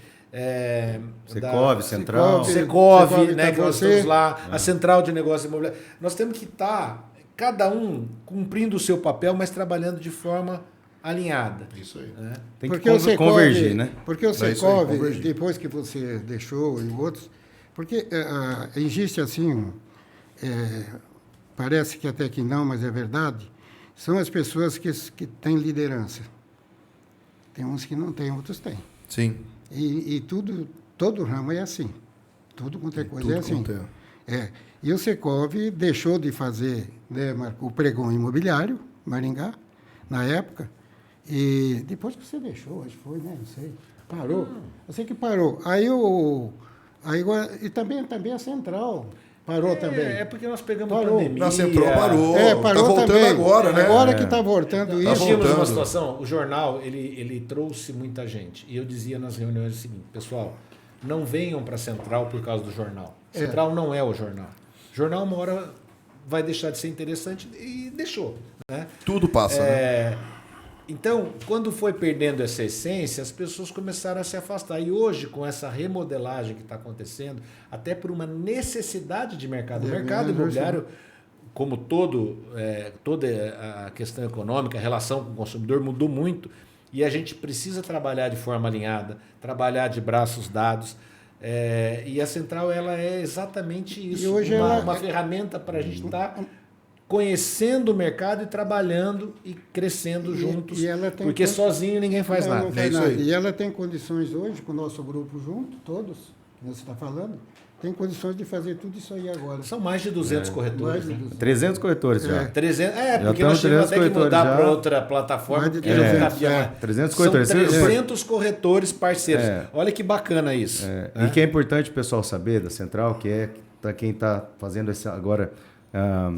Secov, Central. Secov, Secov, né, tá que nós você. estamos lá, a Central de Negócios Imobiliários. Nós temos que estar, cada um, cumprindo o seu papel, mas trabalhando de forma alinhada. Isso aí. Né? Tem que Porque o Secov, convergir, né? Porque o É isso aí, Secov, convergir. depois que você deixou e outros, porque existe assim, parece que até que não, mas é verdade, são as pessoas que têm liderança. Tem uns que não têm, outros têm. Sim. E tudo, todo ramo é assim. Tudo quanto é coisa Tudo é assim. quanto E o Secov deixou de fazer, né, Marco, o pregão imobiliário, Maringá, na época, e depois que você deixou, acho que foi, né? Não sei. Parou. Eu sei que parou. Aí e também a Central parou também. É porque nós pegamos Parou. pandemia. Na Central parou. Parou tá voltando também. agora, né? Agora que está voltando Nós isso. tínhamos uma voltando. situação, o jornal, ele trouxe muita gente. E eu dizia nas reuniões o seguinte, pessoal, não venham para a Central por causa do jornal. Central não é o jornal. O jornal uma hora vai deixar de ser interessante e deixou. Né? Tudo passa, né? Então, quando foi perdendo essa essência, as pessoas começaram a se afastar. E hoje, com essa remodelagem que está acontecendo, até por uma necessidade de mercado. O mercado imobiliário, como toda a questão econômica, a relação com o consumidor mudou muito. E a gente precisa trabalhar de forma alinhada, trabalhar de braços dados. E a Central ela é exatamente isso. E hoje uma ferramenta para a gente estar conhecendo o mercado e trabalhando e crescendo juntos. E ela tem porque sozinho ninguém faz Não, nada. não faz isso nada. aí. E ela tem condições hoje, com o nosso grupo junto, todos, que você está falando, tem condições de fazer tudo isso aí agora. São mais de 200 corretores. Mais de Né? 200. 300 corretores já. 300, Já porque nós estamos tivemos 300 até que mudar corretores já. para outra plataforma. Mais de Porque não 300, cabia mais. 300 São corretores. 300 corretores parceiros. Olha que bacana isso. E que é importante o pessoal saber da Central, que é para quem está fazendo agora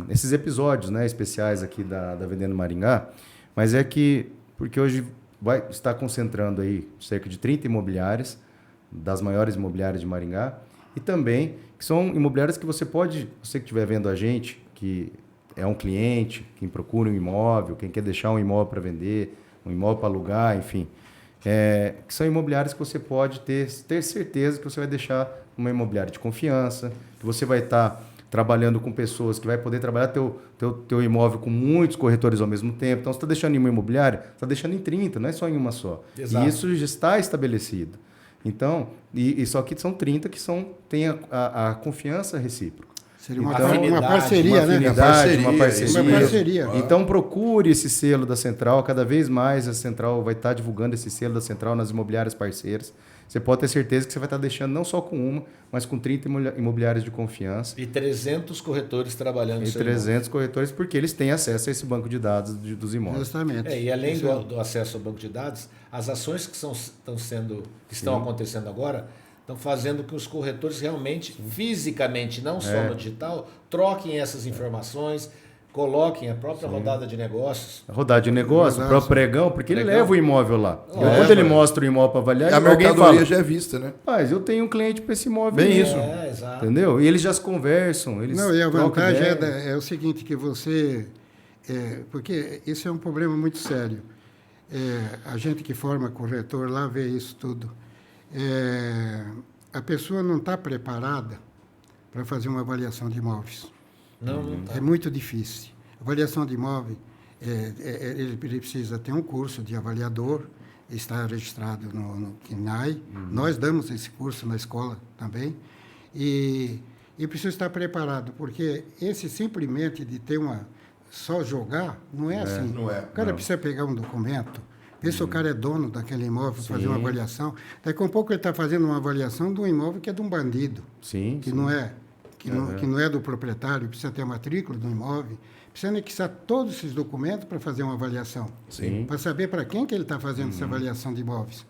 esses episódios, né, especiais aqui da Vendendo Maringá, mas é que, porque hoje vai estar concentrando aí cerca de 30 imobiliárias, das maiores imobiliárias de Maringá, e também que são imobiliárias que você que estiver vendo a gente, que é um cliente, quem procura um imóvel, quem quer deixar um imóvel para vender, um imóvel para alugar, enfim, que são imobiliárias que você pode ter certeza que você vai deixar uma imobiliária de confiança, que você vai estar trabalhando com pessoas que vai poder trabalhar teu imóvel com muitos corretores ao mesmo tempo. Então, você está deixando em uma imobiliária, você está deixando em 30, não é só em uma só. Exato. E isso já está estabelecido. Então, e só que são 30 que têm a confiança recíproca. Seria uma, Então, uma parceria, né? Uma parceria. Uma parceria. Então, procure esse selo da Central. Cada vez mais a Central vai estar divulgando esse selo da Central nas imobiliárias parceiras. Você pode ter certeza que você vai estar deixando não só com uma, mas com 30 imobiliárias de confiança. E 300 corretores trabalhando no E seu 300 corretores, porque eles têm acesso a esse banco de dados dos imóveis. Justamente. E além Isso do acesso ao banco de dados, as ações que estão acontecendo agora estão fazendo que os corretores realmente, fisicamente, não só no digital, troquem essas informações, coloquem a própria rodada de negócios. A rodada de negócio, o próprio pregão, porque ele leva o imóvel lá. E quando ele mostra o imóvel para avaliar, A alguém mercadoria fala, já é vista, né? mas eu tenho um cliente para esse imóvel. Bem isso. Exato. Entendeu? E eles já se conversam. Eles Não, e a trocam vantagem ideia. é o seguinte, que você... porque isso é um problema muito sério. A gente que forma corretor lá vê isso tudo. A pessoa não está preparada para fazer uma avaliação de imóveis. Não tá. É muito difícil. Avaliação de imóvel, ele precisa ter um curso de avaliador, está registrado no KINAI. Nós damos esse curso na escola também. E precisa estar preparado, porque esse simplesmente de ter só jogar, não é assim. não é. O cara precisa pegar um documento, ver se o cara é dono daquele imóvel, fazer uma avaliação. Daqui a pouco ele está fazendo uma avaliação de um imóvel que é de um bandido, Sim, que sim. não é. Que não é do proprietário, precisa ter a matrícula do imóvel, precisa anexar todos esses documentos para fazer uma avaliação. Sim. Para saber para quem que ele está fazendo essa avaliação de imóveis.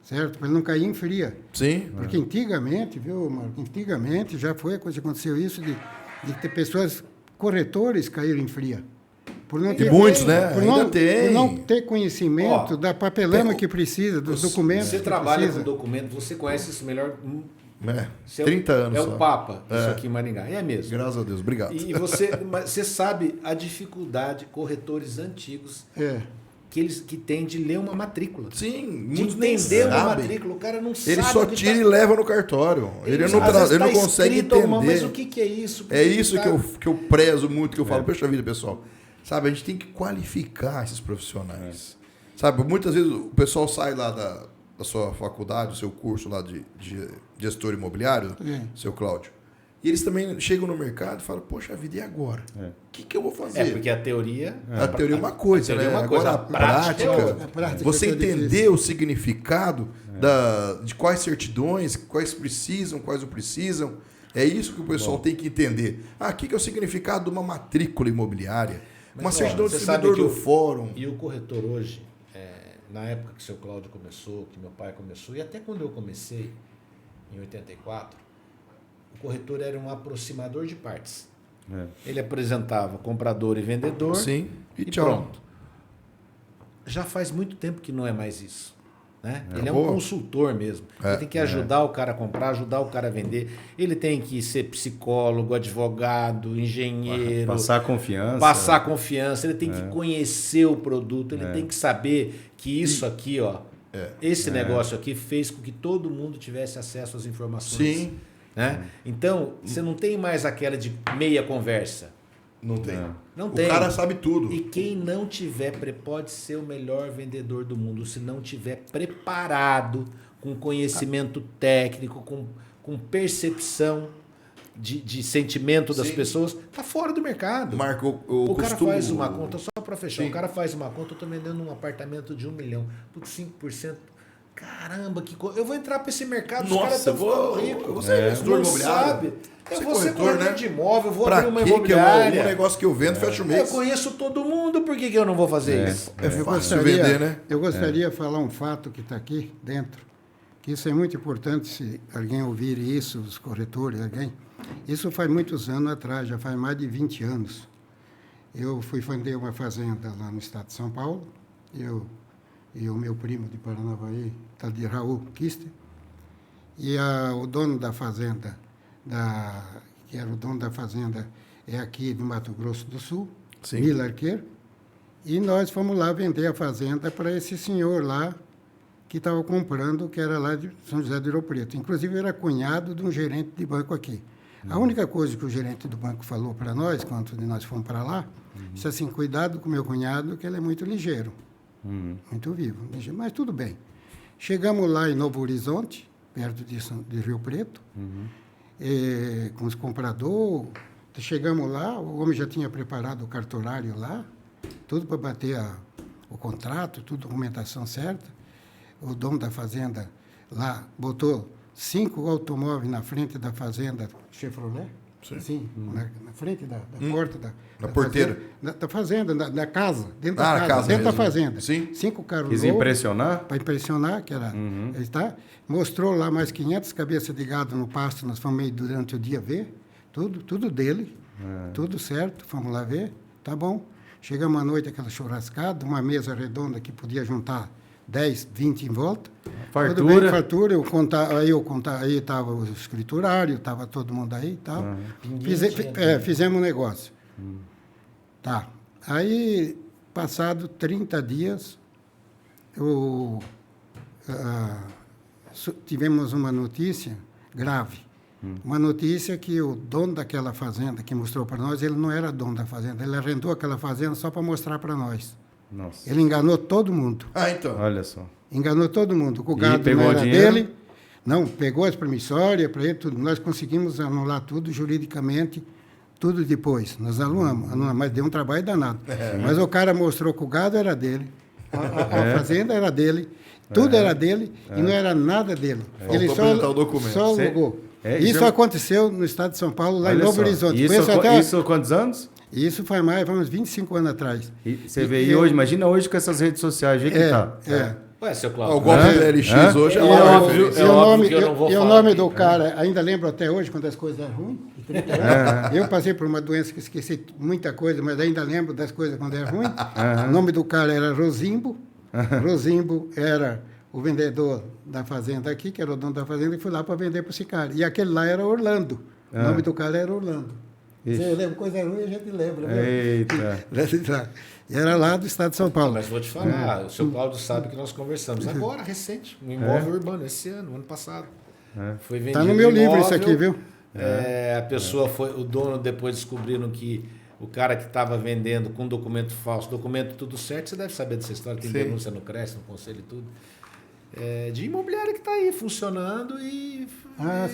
certo? Para ele não cair em fria. Sim. Porque antigamente, viu, Marco? Antigamente já aconteceu isso de ter pessoas, corretores, caírem em fria. Por não ter, muitos, né? Por Ainda não, tem. por não ter conhecimento Ó, da papelama que precisa, dos documentos Você que trabalha precisa. com documento, você conhece isso melhor. Você 30 anos É só. o Papa, isso aqui em Maringá. É mesmo. Graças a Deus, obrigado. E mas você sabe a dificuldade, corretores antigos, que tem de ler uma matrícula. Sim, De muitos nem entender uma sabem. matrícula. O cara não sabe. Ele só o que tira tá- e leva no cartório. Ele não, às vezes ele não tá consegue escrito entender. mas o que é isso? Por É que isso tá- que eu prezo muito, que eu falo, poxa vida, pessoal. Sabe, a gente tem que qualificar esses profissionais. Sabe, muitas vezes o pessoal sai lá da sua faculdade, do seu curso lá de gestor imobiliário, seu Cláudio, e eles também chegam no mercado e falam, poxa vida, e agora? O que eu vou fazer? porque a teoria... A teoria é uma coisa, a teoria né? é uma coisa, Agora a prática é outra. A prática você que é entender difícil. o significado de quais certidões, quais precisam, quais não precisam. É isso que o pessoal tem que entender. O que é o significado de uma matrícula imobiliária? Uma certidão de você sabe distribuidor que do fórum. E o corretor hoje, na época que o seu Cláudio começou, que meu pai começou, e até quando eu comecei, em 84, o corretor era um aproximador de partes. Ele apresentava comprador e vendedor. Sim, e tchau. Pronto. Já faz muito tempo que não é mais isso. Né? Ele é um boa. consultor mesmo. Ele tem que ajudar o cara a comprar, ajudar o cara a vender. Ele tem que ser psicólogo, advogado, engenheiro. Passar confiança. Passar confiança. Ele tem que conhecer o produto. Ele tem que saber que isso aqui, esse negócio aqui fez com que todo mundo tivesse acesso às informações. Sim. Né? Então, você não tem mais aquela de meia conversa. Não tem. Não O tem. cara sabe tudo. E quem não tiver, pode ser o melhor vendedor do mundo, se não tiver preparado, com conhecimento técnico, com percepção de sentimento das pessoas, tá fora do mercado. Marco, O cara costumo... faz uma conta, só para fechar, Sim. o cara faz uma conta, eu tô vendendo um apartamento de 1 milhão, por 5%. Caramba, eu vou entrar para esse mercado, os caras estão ficando ricos. Você é gestor Não imobiliário. sabe. Eu Você vou ser corretor, corretor né? de imóvel, vou Pra abrir uma que que imobiliária. um negócio que eu vendo fecha o Eu mês? conheço todo mundo, por que eu não vou fazer isso? É Eu fácil gostaria, vender, né? Eu gostaria de falar um fato que está aqui dentro, que isso é muito importante se alguém ouvir isso, os corretores, alguém. Isso faz muitos anos atrás, já faz mais de 20 anos. Eu fui vender uma fazenda lá no estado de São Paulo, eu e o meu primo de Paranavaí, tá de Raul Kister, e o dono da fazenda, que era o dono da fazenda, é aqui do Mato Grosso do Sul, Sim. Mila Arqueiro, e nós fomos lá vender a fazenda para esse senhor lá, que estava comprando, que era lá de São José do Rio Preto. Inclusive, era cunhado de um gerente de banco aqui. A única coisa que o gerente do banco falou para nós, quando nós fomos para lá, disse assim, cuidado com o meu cunhado, que ele é muito ligeiro, muito vivo. Ligeiro. Mas tudo bem. Chegamos lá em Novo Horizonte, perto de Rio Preto, com os compradores. Chegamos lá, o homem já tinha preparado o cartorário lá, tudo para bater o contrato, tudo, documentação certa. O dono da fazenda lá botou 5 automóveis na frente da fazenda Chevrolet, sim, na frente da porta da porteira. fazenda, da fazenda, da casa, dentro Ah, da na casa, casa dentro da mesmo. fazenda. Sim. 5 carros Quis novos, impressionar? para impressionar, que era. Ele tá, mostrou lá mais 500 cabeças de gado no pasto, nós fomos meio durante o dia ver, tudo dele, tudo certo, fomos lá ver, tá bom. Chegamos à noite, aquela churrascada, uma mesa redonda que podia juntar 10, 20 em volta. Fartura. Tudo bem, fartura, aí estava o escriturário, estava todo mundo aí e tal. Fizemos um negócio. Tá. Aí, passado 30 dias, tivemos uma notícia grave. Uma notícia que o dono daquela fazenda, que mostrou para nós, ele não era dono da fazenda, ele arrendou aquela fazenda só para mostrar para nós. Nossa. Ele enganou todo mundo. Então. Olha só. Enganou todo mundo. O gado pegou não o era dinheiro? dele. Não, pegou as promissórias para ele, tudo. Nós conseguimos anular tudo juridicamente, tudo depois. Nós anulamos, mas deu um trabalho danado. Mas o cara mostrou que o gado era dele, a fazenda era dele, tudo era dele e não era nada dele. Ele Faltou apresentar o documento. só Cê- alugou. isso Isso é- aconteceu no estado de São Paulo, lá em Olha Novo só. Horizonte. Isso, Conheço até- isso quantos anos? Isso faz mais, vamos 25 anos atrás. E você vê, e hoje, imagina hoje com essas redes sociais, o jeito que tá. Ué, seu O Cláudio. golpe do LX hoje é E uma o- referência. e o nome, que eu não vou e o falar nome aqui. do cara, ainda lembro até hoje, quando as coisas eram ruins. de 30 anos. Eu passei por uma doença que esqueci muita coisa, mas ainda lembro das coisas quando era ruim. O nome do cara era Rosimbo. Rosimbo era o vendedor da fazenda aqui, que era o dono da fazenda, e fui lá para vender para esse cara. E aquele lá era Orlando. O nome do cara era Orlando. Ixi. Você lembra coisa ruim, a gente lembra. Né? Eita. E era lá do estado de São Paulo. Mas vou te falar, o seu Cláudio sabe que nós conversamos agora, recente, um imóvel urbano, esse ano passado. Foi vendido Está no meu livro imóvel, isso aqui, viu? A pessoa foi, o dono depois descobriram que o cara que estava vendendo com documento falso, documento tudo certo, você deve saber dessa história, tem Sim. denúncia no CRES, no conselho e tudo. De imobiliária que está aí funcionando e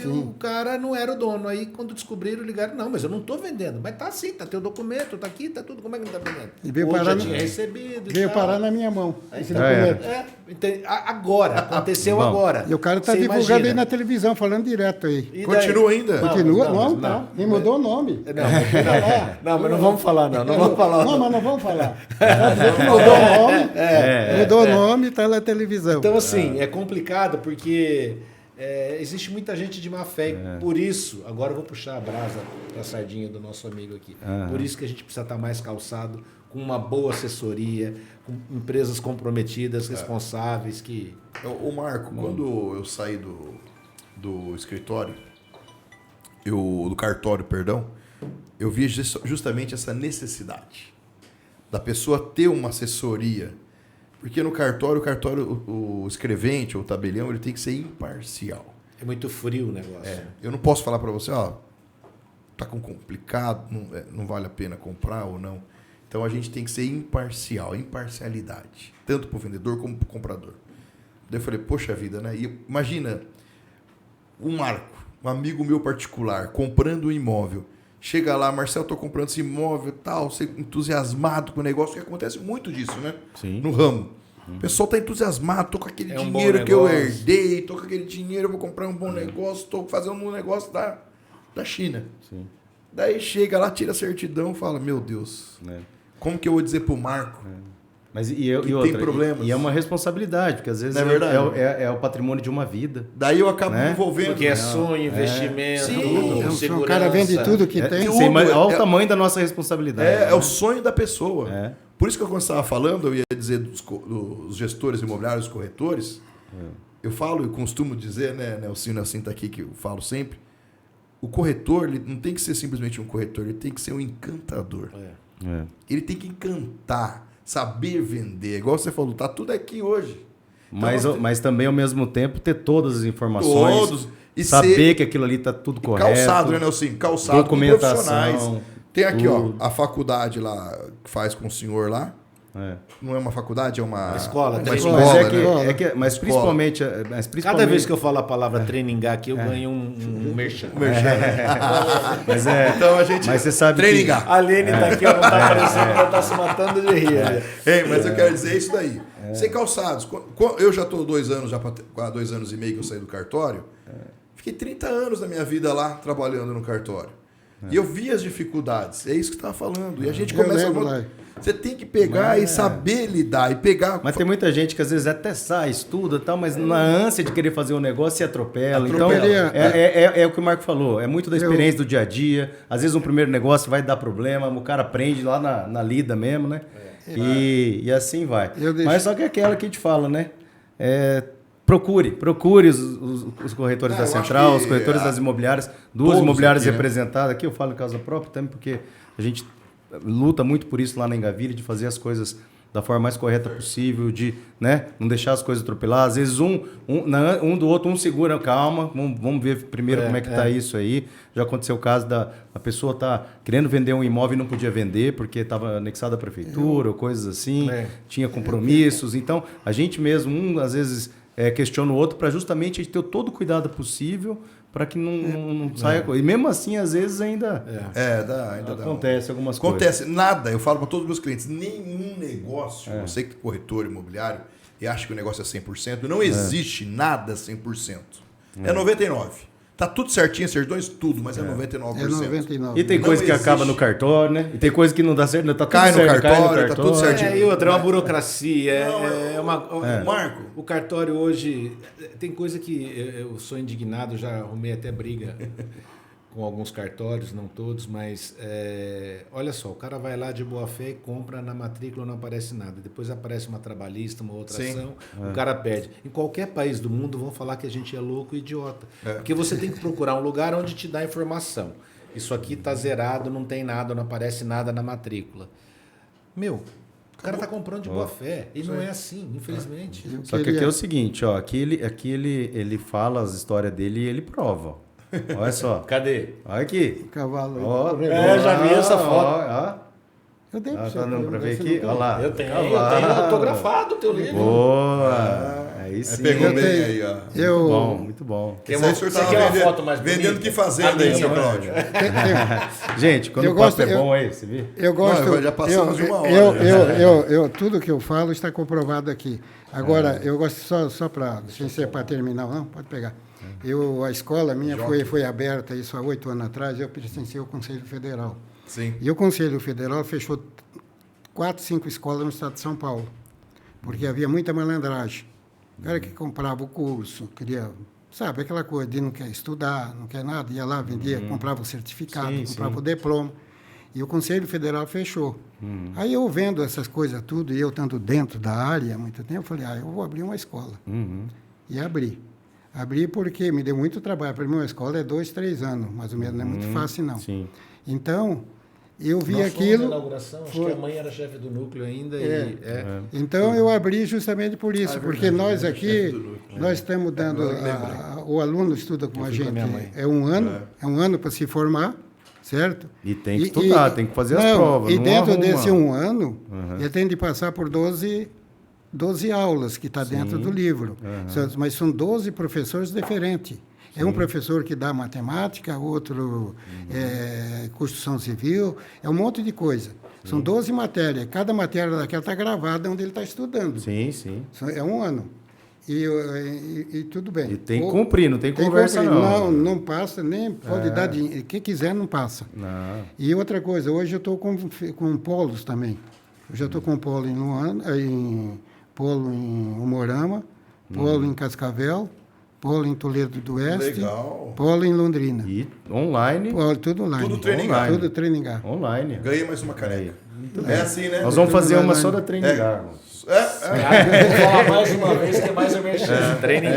Sim. o cara não era o dono. Aí quando descobriram, ligaram, não, mas eu não estou vendendo. Mas tá sim, tá teu documento, tá aqui, tá tudo, como é que não tá vendendo? E veio Ou parar já no- tinha recebido e Veio tal. parar na minha mão. Esse Já era. documento. Agora, aconteceu Bom. agora. E o cara está Você divulgando imagina. aí na televisão, falando direto aí. E daí? Continua ainda? Continua? Não, mas tá. Nem mudou o nome. Não, mas não vamos falar, não. Não vamos falar. Não, mas não vamos falar. Mudou o nome. Mudou o nome e está na televisão. Então, assim, é complicado porque existe muita gente de má fé. E por isso, agora eu vou puxar a brasa da sardinha do nosso amigo aqui. Por isso que a gente precisa estar mais calçado, com uma boa assessoria, com empresas comprometidas, responsáveis, que... O Marco, quando eu saí do escritório, do cartório, perdão, eu vi justamente essa necessidade da pessoa ter uma assessoria. Porque no cartório, o escrevente ou o tabelião, ele tem que ser imparcial. É muito frio o negócio. Eu não posso falar para você, tá com complicado, não vale a pena comprar ou não. Então a gente tem que ser imparcial, imparcialidade, tanto para o vendedor como para o comprador. Daí eu falei, poxa vida, né? E imagina o Marco, um amigo meu particular, comprando um imóvel. Chega lá, Marcelo, estou comprando esse imóvel e tal, você entusiasmado com o negócio, que acontece muito disso, né? Sim. No ramo. O pessoal está entusiasmado, tô com aquele É um bom dinheiro que eu negócio. herdei, tô com aquele dinheiro, eu vou comprar um bom negócio, estou fazendo um negócio da China. Sim. Daí chega lá, tira a certidão e fala, meu Deus, como que eu vou dizer pro Marco? Mas tem outra, problemas. E é uma responsabilidade, porque às vezes Não é verdade? é o patrimônio de uma vida. Daí eu acabo me Né? envolvendo. Porque é sonho, investimento, Sim. Então, segurança. o cara vende tudo que tem. tudo. Olha o É- tamanho da nossa responsabilidade. É né? o sonho da pessoa. É. Por isso que quando eu estava falando, eu ia dizer dos gestores imobiliários, dos corretores, eu falo, eu costumo dizer, né, o Nelson tá aqui, que eu falo sempre, o corretor, ele não tem que ser simplesmente um corretor, ele tem que ser um encantador. É. Ele tem que encantar, saber vender. Igual você falou, tá tudo aqui hoje. Então, Mas também, ao mesmo tempo, ter todas as informações. Todos. E saber ser- que aquilo ali está tudo correto. Calçado, né, Nelson? Calçado com Documentação, profissionais. Tem aqui, tudo. ó, a faculdade lá que faz com o senhor lá. É. Não é uma faculdade, é uma escola, Uma training. escola, Mas, né? mas Escola. principalmente. Cada vez que eu falo a palavra trainingar aqui, eu ganho um merchan. Mas é. Então a gente. Mas você sabe que- Treiningar. A Lene tá aqui, ó, não tá aparecendo, ela tá se matando de rir. ali. Mas eu quero dizer isso daí. Ser calçados. Eu já estou 2 anos, há 2 anos e meio que eu saí do cartório. Fiquei 30 anos da minha vida lá trabalhando no cartório. E eu vi as dificuldades. É isso que você estava falando. E a gente Eu começa lembro a. lá. Você tem que pegar e saber lidar. E pegar. Mas tem muita gente que às vezes até sai, estuda e tal, mas na ânsia de querer fazer um negócio se atropela. Então, Atropela. é o que o Marco falou. É muito da experiência do dia a dia. Às vezes um primeiro negócio vai dar problema, o cara aprende lá na lida mesmo, né? E assim vai. Mas só que é aquela que a gente fala, né? Procure os corretores da Eu acho Central, que os corretores das imobiliárias, duas todos imobiliárias aqui, né? representadas aqui, eu falo em causa própria também, porque a gente luta muito por isso lá na Engavilha, de fazer as coisas da forma mais correta possível, de, né, não deixar as coisas atropelar. Às vezes um do outro, um segura, calma, vamos ver primeiro como é que está isso aí. Já aconteceu o caso da pessoa tá querendo vender um imóvel e não podia vender porque estava anexado à prefeitura ou coisas assim, tinha compromissos. Então, a gente mesmo, às vezes, questiona o outro para justamente a gente ter todo o cuidado possível para que não saia coisa. E mesmo assim, às vezes, ainda Ainda dá. acontece algumas coisas. Acontece nada, eu falo para todos os meus clientes, nenhum negócio, você que é corretor imobiliário e acha que o negócio é 100%, não existe nada 100%. É 99%. Tá tudo certinho, certidões, tudo, mas é 99%. É 99. E tem Não coisa que existe. acaba no cartório, né? E tem coisa que não dá certo, tá tudo Cai no certo, cartório, tá tudo certinho. E outra, é uma burocracia. Marco. O cartório hoje... Tem coisa que eu sou indignado, já arrumei até briga com alguns cartórios, não todos, mas olha só, o cara vai lá de boa fé e compra, na matrícula não aparece nada. Depois aparece uma trabalhista, uma outra Sim. ação, o cara perde. Em qualquer país do mundo vão falar que a gente é louco e idiota. Porque você tem que procurar um lugar onde te dá informação. Isso aqui está zerado, não tem nada, não aparece nada na matrícula. Meu, o cara está comprando de boa fé. E não é assim, infelizmente. Só que aqui é o seguinte, ó, aqui ele fala as histórias dele e ele prova. Ó. Olha só. Cadê? Olha aqui. Cavalo. Ó, já vi essa foto. Ó, Eu dei ó. pra Tá dando pra ver você aqui? não tem? Olha lá. Eu tenho Cavalo. autografado o teu livro. Boa. Aí sim. Pegou Eu bem tenho- aí, ó. Eu, Muito bom, muito bom. Isso aí o senhor Você tava quer uma vendendo, foto mais vendendo bonita? que fazenda aí, seu minha, Cláudio. Gente, quando Eu o papo gosto- é eu- bom aí, você viu? eu gosto. Não, já passamos de uma hora, Tudo que eu falo está comprovado aqui. Agora, eu gosto só para, sem ser para terminar, não, pode pegar. A escola minha foi aberta isso há 8 anos atrás, eu pertencia ao Conselho Federal. Sim. E o Conselho Federal fechou 4, 5 escolas no estado de São Paulo, porque havia muita malandragem. O cara que comprava o curso, queria, sabe, aquela coisa de não quer estudar, não quer nada, ia lá, vendia, comprava o certificado, Sim, comprava sim. o diploma. E o Conselho Federal fechou. Aí eu vendo essas coisas tudo, e eu estando dentro da área há muito tempo, eu falei, eu vou abrir uma escola. E abri. Abri porque me deu muito trabalho. Para mim, uma escola é 2, 3 anos, mais ou menos, não é muito fácil, não. Sim. Então, eu vi Nós fomos aquilo... na inauguração, acho que a mãe era chefe do núcleo ainda. Então, eu abri justamente por isso, porque nós chefe aqui, do núcleo, nós estamos dando, o aluno estuda com a fui com a gente, minha mãe. é um ano para se formar, certo? E tem que estudar, tem que fazer as provas. E não dentro arruma. desse um ano, ele tem de passar por 12 aulas que está dentro do livro. Mas são 12 professores diferentes. É um professor que dá matemática, outro construção civil, é um monte de coisa. São 12 matérias. Cada matéria daquela está gravada onde ele está estudando. Sim, sim. É um ano. E tudo bem. E tem que cumprir, não tem Tem que conversa cumprir. não. Não passa, nem pode dar dinheiro. Quem quiser, não passa. Não. E outra coisa, hoje eu estou com polos também. Eu já estou com polo polo em Umorama, polo em Cascavel, polo em Toledo do Oeste, Legal. polo em Londrina. E online. Polo, tudo online. Tudo training Online. Tudo training. Online. Ganhei mais uma caneca. É assim, né? Nós vamos fazer uma online. só da Training Garden. Vou falar mais uma vez que é mais ou menos treino.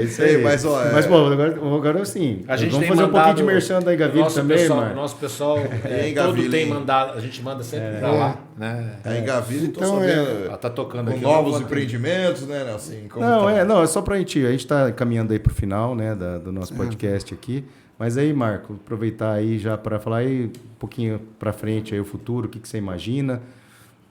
Isso aí. Ei, mas, ó, bom, agora sim. A gente vamos tem fazer um pouquinho mandado de merchan da Igaville nosso também, pessoal, mano. Nosso pessoal Em todo Gaville, tem hein? mandado, a gente manda sempre pra lá, né? Aí em Gaville, estou Então, sabendo Ela tá tocando com aqui. novos eu vou- empreendimentos, né, assim, como Não, tá? é só pra gente. A gente tá caminhando aí pro final, né, do nosso podcast aqui. Mas aí, Marco, aproveitar aí já para falar aí um pouquinho pra frente aí o futuro, o que você imagina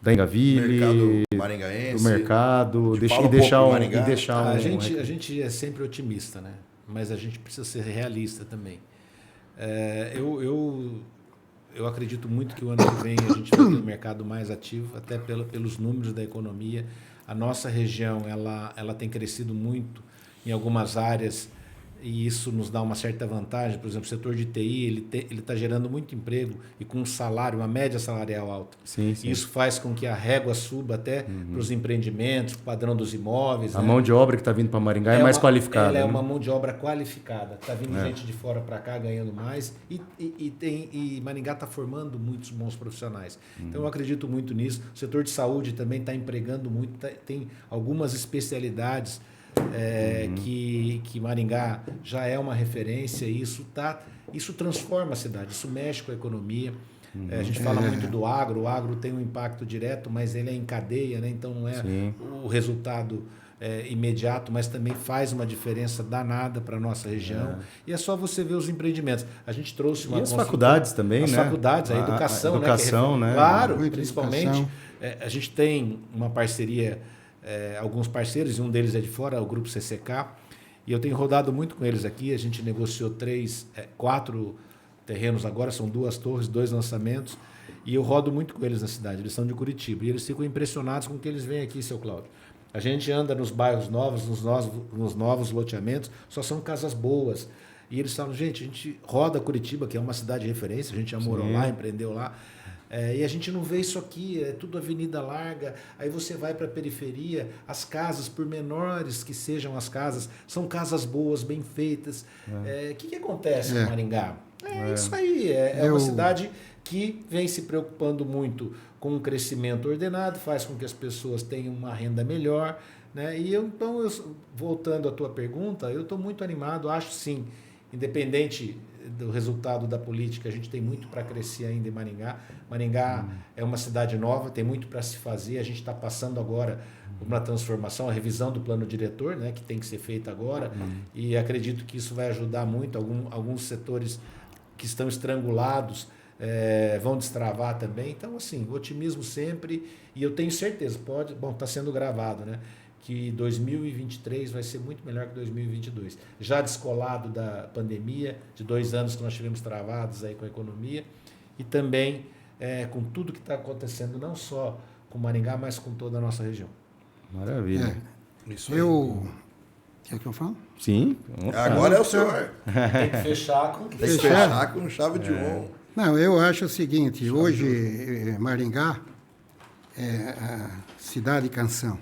da Igaville, Mercado maringaense. do mercado, Te deixa, fala e um deixar pouco um, do Maringá. e deixar um, A gente é sempre otimista, né? Mas a gente precisa ser realista também. Eu acredito muito que o ano que vem a gente vai ter um mercado mais ativo, até pelos números da economia. A nossa região ela tem crescido muito em algumas áreas e isso nos dá uma certa vantagem. Por exemplo, o setor de TI ele está gerando muito emprego e com um salário, uma média salarial alta. Sim, sim. E isso faz com que a régua suba até para os empreendimentos, para o padrão dos imóveis. A né? mão de obra que está vindo para Maringá é mais qualificada. Ela é né? uma mão de obra qualificada. Está vindo gente de fora para cá ganhando mais e Maringá está formando muitos bons profissionais. Então eu acredito muito nisso. O setor de saúde também está empregando muito. Tem algumas especialidades que Maringá já é uma referência e isso transforma a cidade, isso mexe com a economia. A gente fala muito do agro, o agro tem um impacto direto, mas ele é em cadeia, né? Então não é o resultado imediato, mas também faz uma diferença danada para a nossa região. E é só você ver os empreendimentos. A gente trouxe uma E as faculdades também, as né? faculdades, a educação. A educação, né? Claro, Muita principalmente. educação. A gente tem uma parceria, alguns parceiros, e um deles é de fora, o Grupo CCK, e eu tenho rodado muito com eles aqui. A gente negociou 4 terrenos agora, são 2 torres, 2 lançamentos, e eu rodo muito com eles na cidade. Eles são de Curitiba, e eles ficam impressionados com o que eles veem aqui, seu Cláudio. A gente anda nos bairros novos, nos novos loteamentos, só são casas boas. E eles falam, gente, a gente roda Curitiba, que é uma cidade de referência, a gente já morou lá, empreendeu lá, e a gente não vê isso aqui, é tudo avenida larga, aí você vai para a periferia, as casas, por menores que sejam as casas, são casas boas, bem feitas. O que acontece em Maringá? É isso aí, é uma cidade que vem se preocupando muito com um crescimento ordenado, faz com que as pessoas tenham uma renda melhor, né? E então, voltando à tua pergunta, eu estou muito animado, acho sim, independente do resultado da política, a gente tem muito para crescer ainda em Maringá. Maringá é uma cidade nova, tem muito para se fazer, a gente está passando agora uma transformação, a revisão do plano diretor, né, que tem que ser feita agora, e acredito que isso vai ajudar muito, alguns setores que estão estrangulados vão destravar também. Então, assim, otimismo sempre, e eu tenho certeza, está sendo gravado, né, que 2023 vai ser muito melhor que 2022. Já descolado da pandemia, de 2 anos que nós tivemos travados aí com a economia, e também com tudo que está acontecendo, não só com Maringá, mas com toda a nossa região. Maravilha. Isso aí. Quer que eu falo? Sim. Agora é o senhor. Tem que fechar com Tem que fechar com chave de ouro. Não, eu acho o seguinte, hoje Maringá é a cidade canção.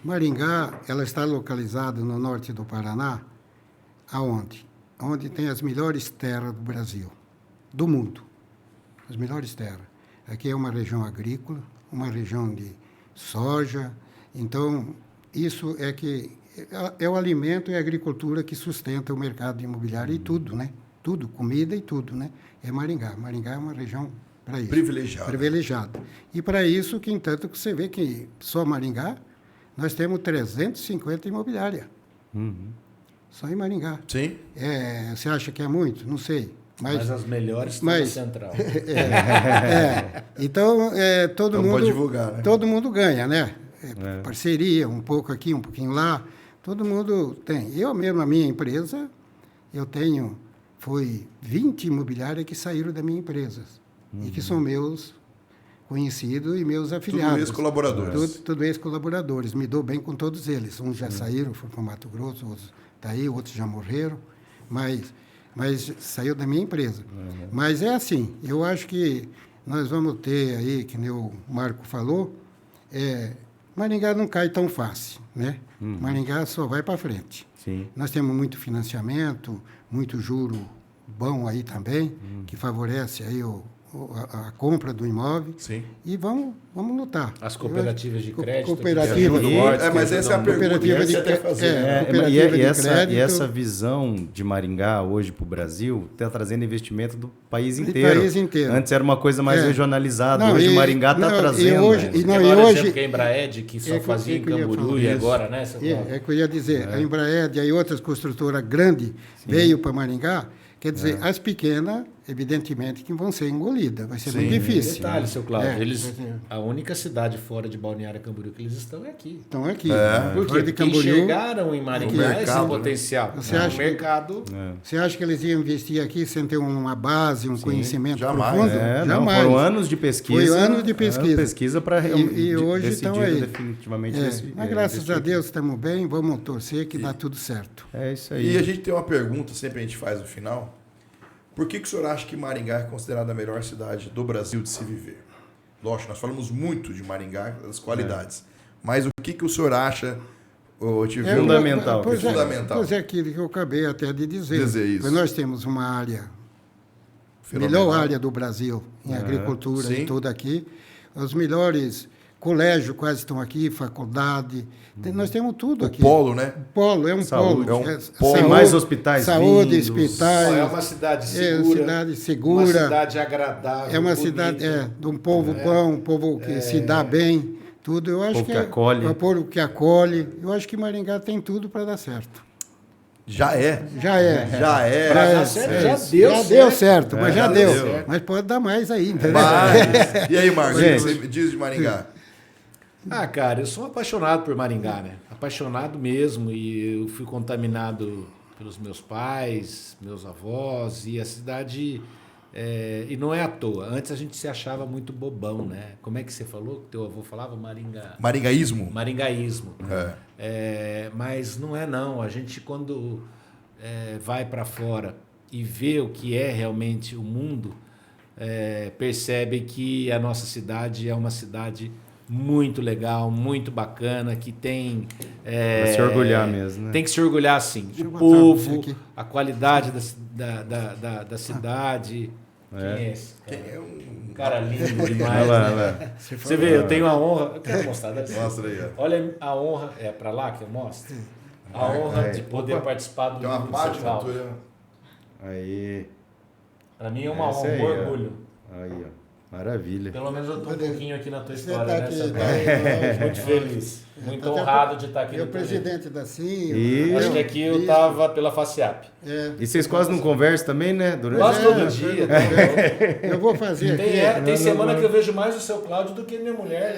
Maringá, ela está localizada no norte do Paraná, aonde? Onde tem as melhores terras do Brasil, do mundo. As melhores terras. Aqui é uma região agrícola, uma região de soja. Então, isso é o alimento e a agricultura que sustenta o mercado imobiliário e tudo, né? Tudo, comida e tudo, né? É Maringá. Maringá é uma região para isso. Privilegiada. E para isso, que entanto, que você vê que só Maringá, nós temos 350 imobiliárias. Só em Maringá. Sim. Você acha que é muito? Não sei. Mas as melhores estão na central. Então, todo mundo... Pode divulgar, né? Todo mundo ganha, né? Parceria, um pouco aqui, um pouquinho lá. Todo mundo tem. Eu mesmo, a minha empresa, foi 20 imobiliárias que saíram da minha empresa. E que são meus conhecidos e meus afiliados. Tudo ex-colaboradores. Tudo ex-colaboradores. Me dou bem com todos eles. Uns já saíram, foram para o Mato Grosso, outros estão aí, outros já morreram. Mas saiu da minha empresa. Mas é assim, eu acho que nós vamos ter aí, que nem o Marco falou, Maringá não cai tão fácil, né? Maringá só vai para frente. Sim. Nós temos muito financiamento, muito juro bom aí também, que favorece aí a compra do imóvel. Sim. E vamos lutar. As cooperativas de crédito. Cooperativa de mas essa é a pergunta que você quer fazer. E essa visão de Maringá hoje para o Brasil está trazendo investimento do país inteiro. Antes era uma coisa mais regionalizada. Hoje Maringá está trazendo. Hoje, que a Embraed, que só fazia em Camboriú e agora, né? É que eu ia dizer. A Embraed e outras construtoras grandes veio para Maringá. Quer dizer, as pequenas, evidentemente, que vão ser engolidas. Vai ser muito difícil. Detalhe, seu Cláudio. A única cidade fora de Balneário Camboriú que eles estão é aqui. Estão aqui. Porque enxergaram em Maringá esse potencial. Mercado. Você acha que eles iam investir aqui sem ter uma base, um conhecimento profundo? Jamais. Não, foram anos de pesquisa. Foi anos de pesquisa. Pesquisa para e hoje estão aí. Definitivamente. Mas graças a Deus estamos bem, vamos torcer que dá tudo certo. É isso aí. E a gente tem uma pergunta, sempre a gente faz no final. Por que o senhor acha que Maringá é considerada a melhor cidade do Brasil de se viver? Lógico, nós falamos muito de Maringá, das qualidades. Mas o que o senhor acha fundamental? Pois é aquilo que eu acabei até de dizer. Isso. Nós temos uma área, melhor área do Brasil, em agricultura e tudo aqui. Os melhores colégios quase estão aqui, faculdade. Nós temos tudo aqui. Polo, né? Polo, é um polo. Tem mais hospitais. Saúde, hospitais. É uma cidade segura. Uma cidade agradável. É uma cidade de um povo bom, um povo que se dá bem. Tudo. Eu acho que acolhe. É um povo que acolhe. Eu acho que Maringá tem tudo para dar certo. Já é. Já deu certo, mas já deu. Mas pode dar mais aí, entendeu? E aí, Marcos, o que você diz de Maringá? Cara, eu sou apaixonado por Maringá, né? Apaixonado mesmo, e eu fui contaminado pelos meus pais, meus avós, e a cidade... e não é à toa. Antes a gente se achava muito bobão, né? Como é que você falou? Que teu avô falava? Maringaísmo. Maringaísmo. Mas não é não. A gente, quando vai para fora e vê o que é realmente o mundo, percebe que a nossa cidade é uma cidade muito legal, muito bacana, que tem... Vai se orgulhar mesmo, né? Tem que se orgulhar, sim. Deixa eu O botar você povo, aqui. a qualidade da cidade. Quem é esse? Cara? Quem é um... Cara lindo Olha demais, lá, né? olha lá. Você vê, eu tenho a honra... Eu quero mostrar. Mostra aí, ó. Olha a honra... É para lá que eu mostro? A honra de poder participar do Tem uma livro do página Central. tua. Aí. Para mim é uma Essa honra, aí, um ó. orgulho. Aí, ó. Maravilha. Pelo menos eu tô um pouquinho aqui na tua Você história, tá né, aqui, Samuel? tá aí, Muito feliz. Muito Até honrado de estar aqui Eu no teu presidente da CIM. E- Acho que aqui eu estava pela FACIAP. E vocês quase não conversam também, né? Durante Quase todo dia. Eu vou fazer aqui. Tem semana que eu vejo mais o seu Cláudio do que minha mulher.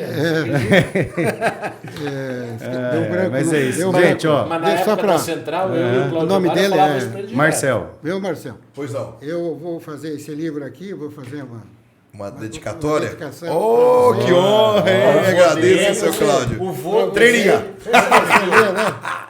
Deu branco mas no- é isso. deu Gente, branco. ó. Mas na Deixa só época pra- da Central, eu e o Cláudio O nome Vara dele falava é isso pra ele direto. Marcel. Viu, Marcelo? Pois não. Eu vou fazer esse livro aqui, vou fazer Uma dedicatória? dedicação. Oh, que honra, hein? Agradeço, seu Cláudio. O vô Treininha.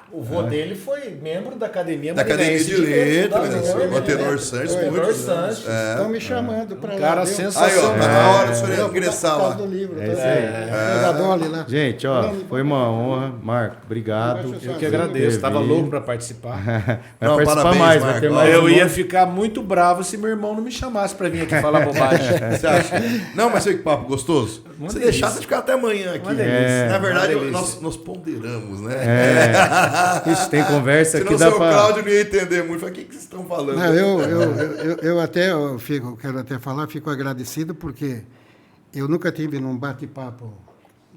O vô dele foi membro da Academia Da Academia de Letras, o Tenor Tenor Santos, Oi, muitos Tenor anos. Santos. Estão me chamando para lá. Cara viu? sensacional. Aí, ó, tá na hora do senhor Eu vou ingressar por causa lá. do livro, É tá? isso aí. Da Dolly lá. Gente, ó, foi uma honra. Marco, obrigado. Eu Eu que agradeço. Estava louco para participar. Vai Não, participar parabéns, mais, vai Marco. ter mais Eu um ia monte. ficar muito bravo se meu irmão não me chamasse para vir aqui falar bobagem. Você acha? Não, mas que papo gostoso. Uma Se delícia. deixar, você ficar até amanhã aqui. Uma delícia. Na verdade, Uma delícia. nós ponderamos, né? Ixi, tem conversa Senão aqui, o dá seu pra... Cláudio não ia entender muito. Falei, o que vocês estão falando? Não, quero até falar, fico agradecido porque eu nunca tive num bate-papo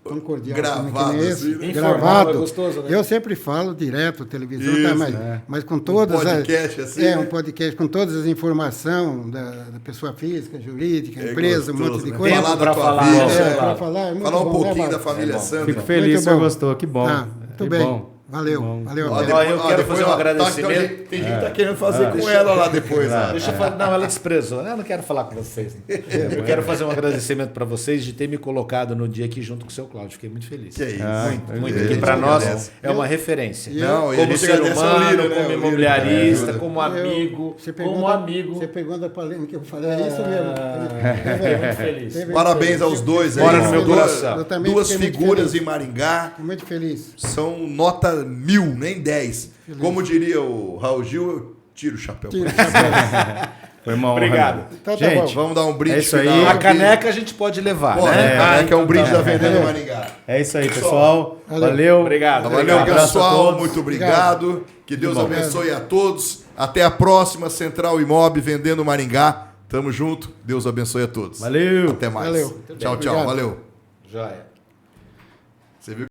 tão cordial Gravado, que nem esse, assim, né? Informal, gravado. é gostoso, né? Eu sempre falo direto, televisão, Isso, tá, mas com todas podcast, assim, um né? podcast com todas as informações da pessoa física, jurídica, É empresa, um gostoso, monte de né? coisa. Falar da Pra tua falar, vida, né? Pra falar, é muito falar um bom, né, pouquinho Marcos? da família Sandra. Fico feliz, Muito você bom. gostou, que bom. Tá, Que muito bem. bom. Valeu, Bom. valeu. Ó, a pena. depois- eu quero depois, fazer um ó, agradecimento. Tem gente que tá querendo fazer com ela lá depois. né? Deixa eu falar. Não, ela desprezou. Eu não quero falar com vocês. Eu quero fazer um agradecimento para vocês de ter me colocado no dia aqui junto com o seu Cláudio. Fiquei muito feliz. Que é isso. Muito. A Que gente para nós agradece. é uma referência. Não, e a Como gente ser agradece ao humano, líder, né? como O líder imobiliarista, também. como amigo. Você Como pergunta- amigo. Você pergunta para ele que eu falei, é isso mesmo. Fiquei muito feliz. Teve- Parabéns aos dois aí. Mora no meu Duas- coração. Eu também Duas fiquei muito figuras feliz. em Maringá. Fico muito feliz. São nota 1000, nem 10. Como diria o Raul Gil, eu tiro o chapéu. Tira o chapéu. Foi uma honra. Obrigado. meu. Então tá Gente, Vamos dar um brinde É isso aí. final A aqui. caneca a gente pode levar, Pô, né? a caneca é um brinde então da Vendendo Maringá. é isso aí, pessoal. Valeu. Valeu. Obrigado. Valeu, Um abraço a pessoal. todos. Muito obrigado. Que Deus abençoe a todos. Até a próxima Central Imob Vendendo Maringá. Tamo junto. Deus abençoe a todos. Valeu. Até mais. Valeu. Tchau, tchau. Obrigado. Valeu. Joia.